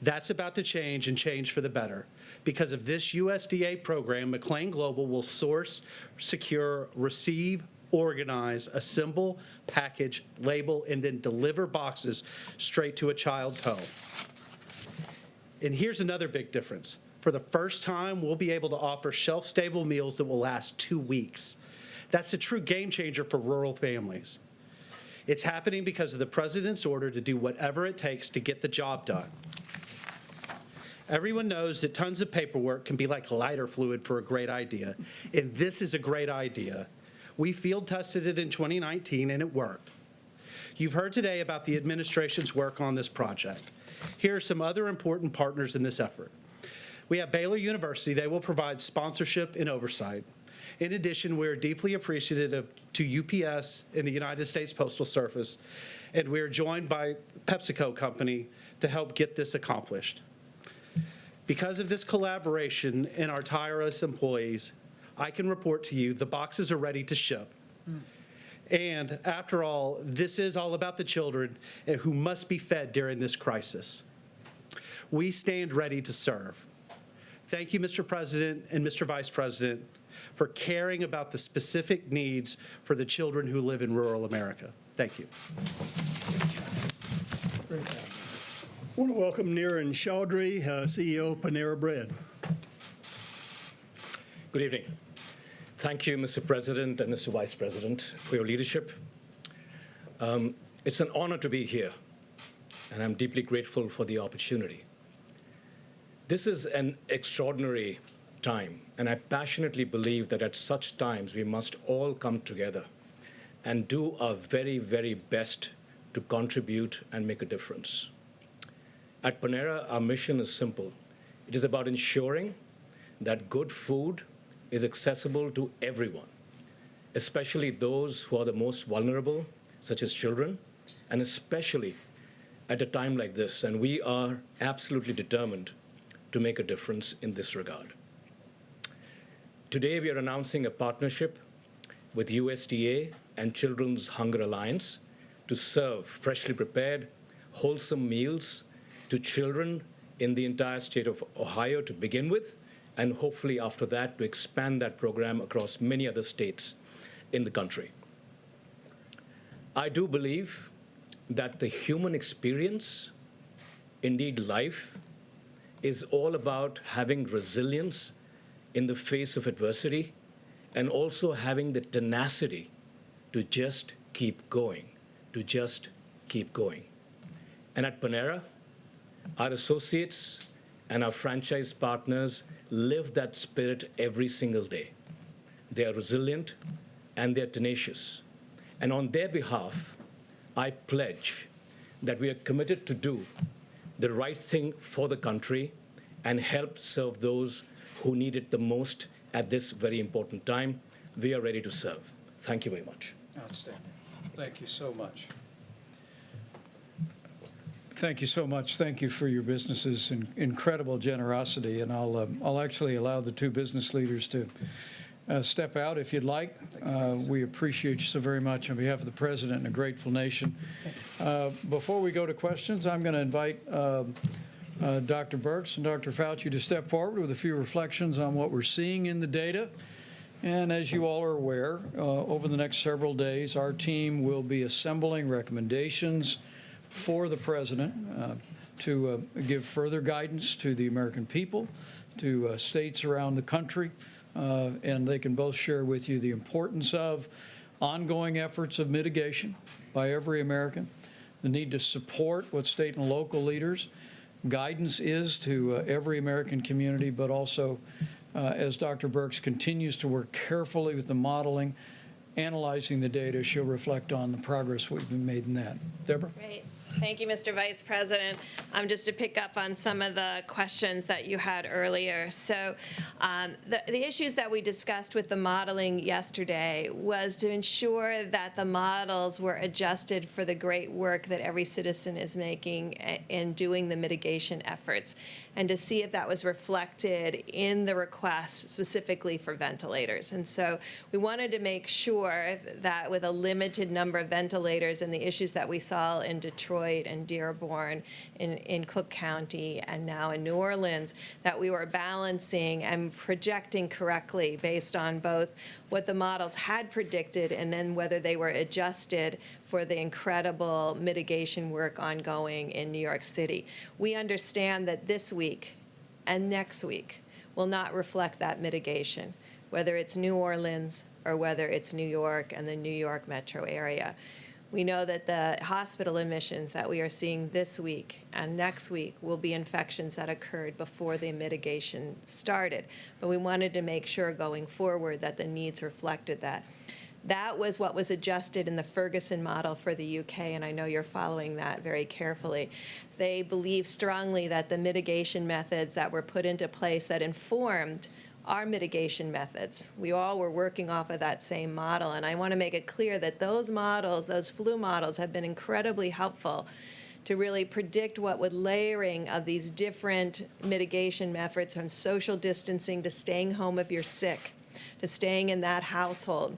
That's about to change, and change for the better. Because of this USDA program, McLean Global will source, secure, receive, organize, assemble, package, label, and then deliver boxes straight to a child's home. And here's another big difference. For the first time, we'll be able to offer shelf-stable meals that will last 2 weeks. That's a true game changer for rural families. It's happening because of the President's order to do whatever it takes to get the job done. Everyone knows that tons of paperwork can be like lighter fluid for a great idea, and this is a great idea. We field tested it in 2019, and it worked. You've heard today about the administration's work on this project. Here are some other important partners in this effort. We have Baylor University. They will provide sponsorship and oversight. In addition, we are deeply appreciative to UPS and the United States Postal Service, and we are joined by PepsiCo Company to help get this accomplished. Because of this collaboration and our tireless employees, I can report to you the boxes are ready to ship. And after all, this is all about the children who must be fed during this crisis. We stand ready to serve. Thank you, Mr. President and Mr. Vice President, for caring about the specific needs for the children who live in rural America. Thank you. I want to welcome Niren Chaudhary, CEO of Panera Bread. Good evening. Thank you, Mr. President and Mr. Vice President, for your leadership. It's an honor to be here, and I'm deeply grateful for the opportunity. This is an extraordinary time, and I passionately believe that at such times we must all come together and do our very, very best to contribute and make a difference. At Panera, our mission is simple. It is about ensuring that good food is accessible to everyone, especially those who are the most vulnerable, such as children, and especially at a time like this. And we are absolutely determined to make a difference in this regard. Today, we are announcing a partnership with USDA and Children's Hunger Alliance to serve freshly prepared, wholesome meals to children in the entire state of Ohio to begin with, and hopefully after that to expand that program across many other states in the country. I do believe that the human experience, indeed life, is all about having resilience in the face of adversity and also having the tenacity to just keep going, And at Panera, our associates and our franchise partners live that spirit every single day. They are resilient and they're tenacious. And on their behalf, I pledge that we are committed to do the right thing for the country and help serve those who need it the most at this very important time. We are ready to serve. Thank you very much. Outstanding. Thank you so much. Thank you so much. Thank you for your business's incredible generosity. And I'll actually allow the two business leaders to step out if you'd like. We appreciate you so very much on behalf of the President and a grateful nation. Before we go to questions, I'm going to invite Dr. Birx and Dr. Fauci to step forward with a few reflections on what we're seeing in the data. And as you all are aware, over the next several days, our team will be assembling recommendations for the President to give further guidance to the American people, to states around the country, and they can both share with you the importance of ongoing efforts of mitigation by every American, the need to support what state and local leaders' guidance is to every American community, but also as Dr. Birx continues to work carefully with the modeling, analyzing the data, she'll reflect on the progress we've made in that. Deborah? Great. Thank you, Mr. Vice President. Just to pick up on some of the questions that you had earlier. So the issues that we discussed with the modeling yesterday was to ensure that the models were adjusted for the great work that every citizen is making in doing the mitigation efforts, and to see if that was reflected in the request specifically for ventilators. And so we wanted to make sure that with a limited number of ventilators and the issues that we saw in Detroit and Dearborn, in Cook County, and now in New Orleans, that we were balancing and projecting correctly based on both what the models had predicted and then whether they were adjusted for the incredible mitigation work ongoing in New York City. We understand that this week and next week will not reflect that mitigation, whether it's New Orleans or whether it's New York and the New York metro area. We know that the hospital admissions that we are seeing this week and next week will be infections that occurred before the mitigation started. But we wanted to make sure going forward that the needs reflected that. That was what was adjusted in the Ferguson model for the UK, and I know you're following that very carefully. They believe strongly that the mitigation methods that were put into place that informed our mitigation methods, we all were working off of that same model, and I want to make it clear that those models, those flu models, have been incredibly helpful to really predict what would layering of these different mitigation methods, from social distancing to staying home if you're sick, to staying in that household,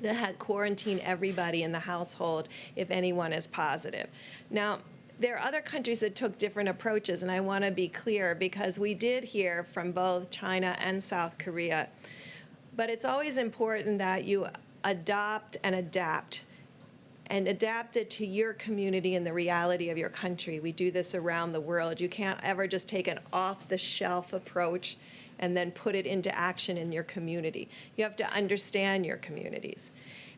to quarantine everybody in the household if anyone is positive. Now, there are other countries that took different approaches, and I want to be clear because we did hear from both China and South Korea. But it's always important that you adopt and adapt it to your community and the reality of your country. We do this around the world. You can't ever just take an off-the-shelf approach and then put it into action in your community. You have to understand your communities.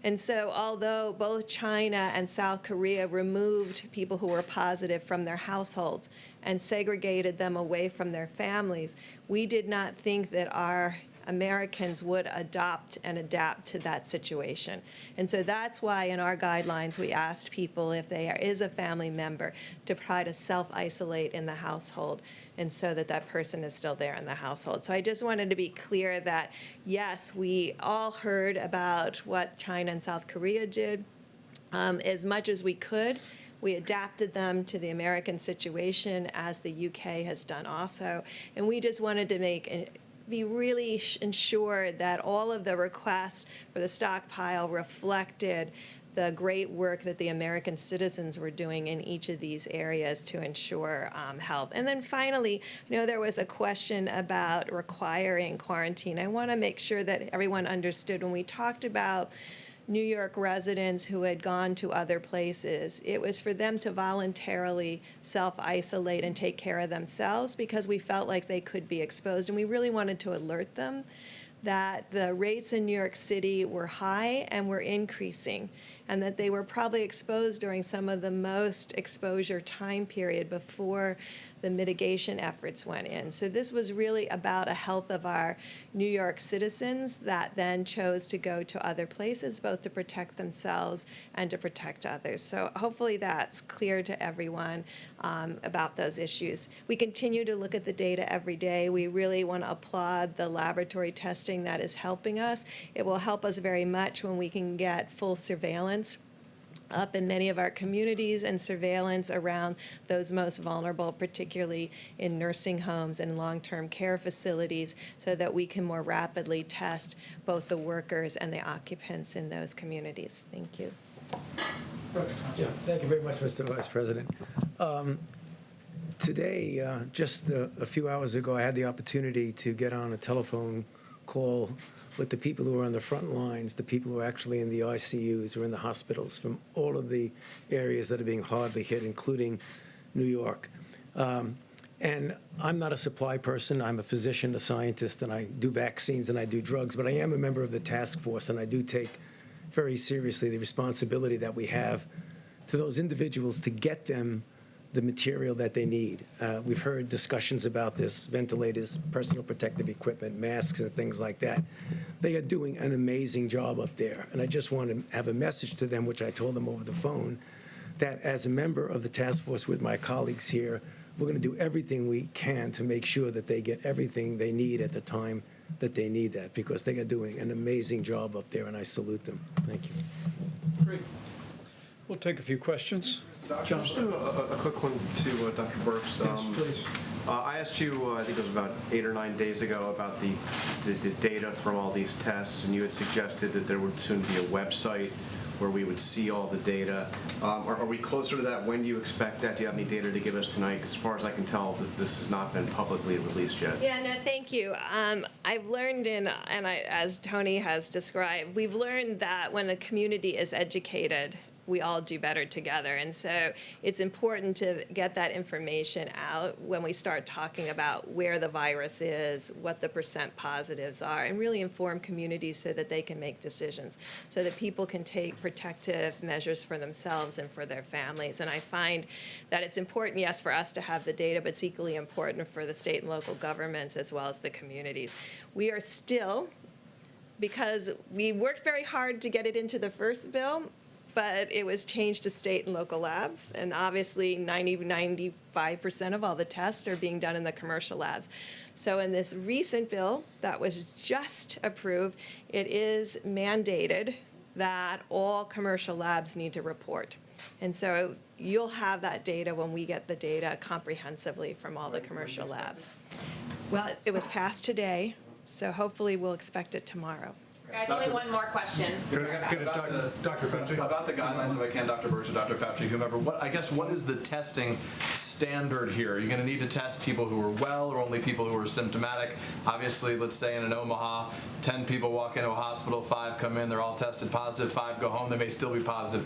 And so although both China and South Korea removed people who were positive from their households and segregated them away from their families, we did not think that our Americans would adopt and adapt to that situation. And so that's why in our guidelines we asked people, if there is a family member, to try to self-isolate in the household, and so that that person is still there in the household. So I just wanted to be clear that, yes, we all heard about what China and South Korea did. As much as we could, we adapted them to the American situation, as the UK has done also. And we just wanted to be really ensured that all of the requests for the stockpile reflected the great work that the American citizens were doing in each of these areas to ensure health. And then finally, I know there was a question about requiring quarantine. I want to make sure that everyone understood when we talked about New York residents who had gone to other places, it was for them to voluntarily self-isolate and take care of themselves, because we felt like they could be exposed. And we really wanted to alert them that the rates in New York City were high and were increasing, and that they were probably exposed during some of the most exposure time period before the mitigation efforts went in. So this was really about a health of our New York citizens that then chose to go to other places, both to protect themselves and to protect others. So hopefully that's clear to everyone about those issues. We continue to look at the data every day. We really want to applaud the laboratory testing that is helping us. It will help us very much when we can get full surveillance up in many of our communities, and surveillance around those most vulnerable, particularly in nursing homes and long-term care facilities, so that we can more rapidly test both the workers and the occupants in those communities. Thank you. Yeah, thank you very much, Mr. Vice President. Today, just a few hours ago, I had the opportunity to get on a telephone call with the people who are on the front lines, the people who are actually in the ICUs or in the hospitals from all of the areas that are being hardly hit, including New York. And I'm not a supply person. I'm a physician, a scientist, and I do vaccines and I do drugs, but I am a member of the task force, and I do take very seriously the responsibility that we have to those individuals to get them the material that they need. We've heard discussions about this, ventilators, personal protective equipment, masks, and things like that. They are doing an amazing job up there. And I just want to have a message to them, which I told them over the phone, that as a member of the task force with my colleagues here, we're going to do everything we can to make sure that they get everything they need at the time that they need that, because they are doing an amazing job up there, and I salute them. Thank you. Great. We'll take a few questions. John, just do a quick one to Dr. Burks. Yes, please. I asked you, I think it was about 8 or 9 days ago, about the data from all these tests, and you had suggested that there would soon be a website where we would see all the data. Are we closer to that? When do you expect that? Do you have any data to give us tonight? Because as far as I can tell, this has not been publicly released yet. Yeah, no, thank you. I've learned as Tony has described, we've learned that when a community is educated, we all do better together. And so it's important to get that information out when we start talking about where the virus is, what the % positives are, and really inform communities so that they can make decisions, so that people can take protective measures for themselves and for their families. And I find that it's important, yes, for us to have the data, but it's equally important for the state and local governments as well as the communities. We are still, because we worked very hard to get it into the first bill, but it was changed to state and local labs, and obviously 95% of all the tests are being done in the commercial labs. So in this recent bill that was just approved, it is mandated that all commercial labs need to report. And so you'll have that data when we get the data comprehensively from all the commercial labs. Well, it was passed today, so hopefully we'll expect it tomorrow. Guys, only one more question. Dr. Fauci. About the guidelines, if I can, Dr. Burks or Dr. Fauci, whomever, what is the testing standard here? Are you going to need to test people who are well or only people who are symptomatic? Obviously, let's say in Omaha, 10 people walk into a hospital, 5 come in, they're all tested positive, 5 go home, they may still be positive.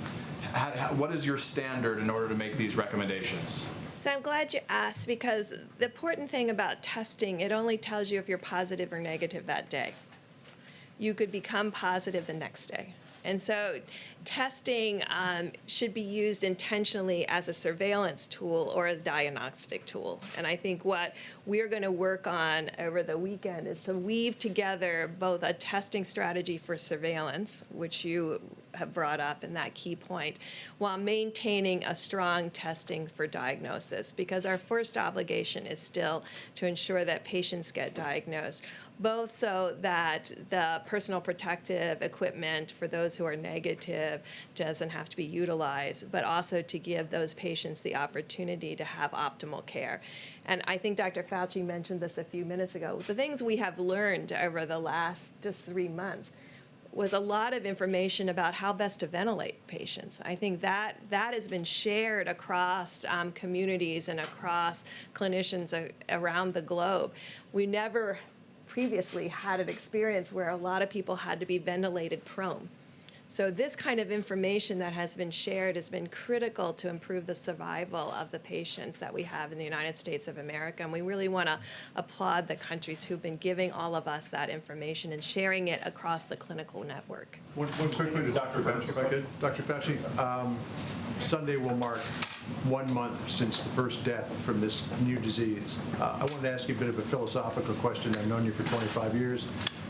What is your standard in order to make these recommendations? So I'm glad you asked, because the important thing about testing, it only tells you if you're positive or negative that day. You could become positive the next day. And so testing should be used intentionally as a surveillance tool or a diagnostic tool. And I think what we're going to work on over the weekend is to weave together both a testing strategy for surveillance, which you have brought up in that key point, while maintaining a strong testing for diagnosis, because our first obligation is still to ensure that patients get diagnosed, both so that the personal protective equipment for those who are negative doesn't have to be utilized, but also to give those patients the opportunity to have optimal care. And I think Dr. Fauci mentioned this a few minutes ago. The things we have learned over the last just 3 months was a lot of information about how best to ventilate patients. I think that has been shared across communities and across clinicians around the globe. We never previously had an experience where a lot of people had to be ventilated prone. So this kind of information that has been shared has been critical to improve the survival of the patients that we have in the United States of America. And we really want to applaud the countries who've been giving all of us that information and sharing it across the clinical network. One quick thing to Dr. Fauci, if I could. Dr. Fauci, Sunday will mark 1 month since the first death from this new disease. I wanted to ask you a bit of a philosophical question. I've known you for 25 years.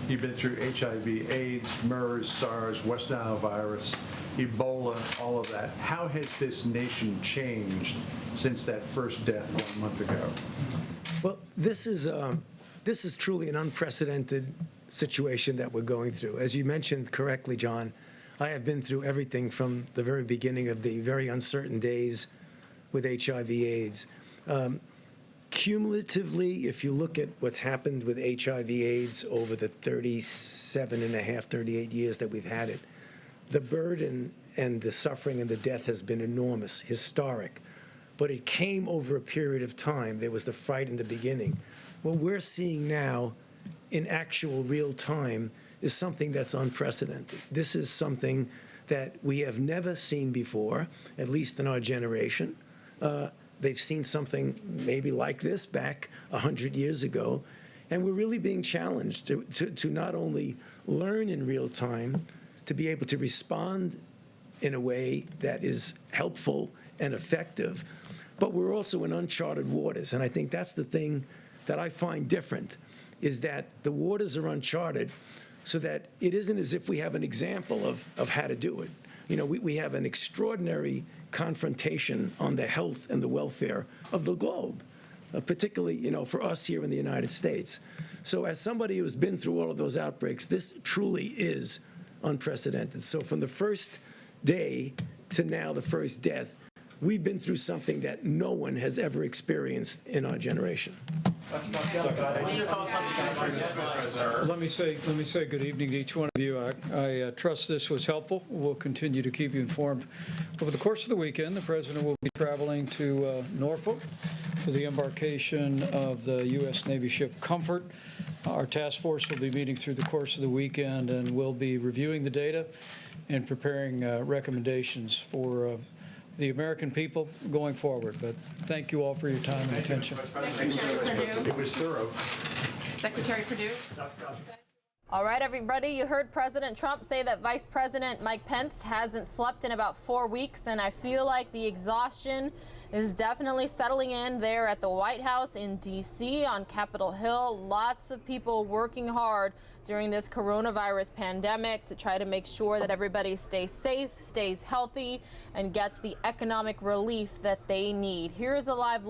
You've been through HIV, AIDS, MERS, SARS, West Nile virus, Ebola, all of that. How has this nation changed since that first death 1 month ago? Well, this is truly an unprecedented situation that we're going through. As you mentioned correctly, John, I have been through everything from the very beginning of the very uncertain days with HIV/AIDS. Cumulatively, if you look at what's happened with HIV/AIDS over the 38 years that we've had it, the burden and the suffering and the death has been enormous, historic. But it came over a period of time. There was the fright in the beginning. What we're seeing now in actual real time is something that's unprecedented. This is something that we have never seen before, at least in our generation. They've seen something maybe like this back 100 years ago. And we're really being challenged to not only learn in real time, to be able to respond in a way that is helpful and effective, but we're also in uncharted waters. And I think that's the thing that I find different, is that the waters are uncharted so that it isn't as if we have an example of how to do it. You know, we have an extraordinary confrontation on the health and the welfare of the globe, particularly, you know, for us here in the United States. So as somebody who's been through all of those outbreaks, this truly is unprecedented. So from the first day to now, the first death, we've been through something that no one has ever experienced in our generation. Let me say good evening to each one of you. I trust this was helpful. We'll continue to keep you informed. Over the course of the weekend, the President will be traveling to Norfolk for the embarkation of the U.S. Navy ship Comfort. Our task force will be meeting through the course of the weekend, and we'll be reviewing the data and preparing recommendations for the American people going forward. But thank you all for your time and attention. It was thorough. Secretary Perdue. All right, everybody, you heard President Trump say that Vice President Mike Pence hasn't slept in about 4 weeks, and I feel like the exhaustion is definitely settling in there at the White House in D.C. on Capitol Hill. Lots of people working hard during this coronavirus pandemic to try to make sure that everybody stays safe, stays healthy, and gets the economic relief that they need. Here's a live look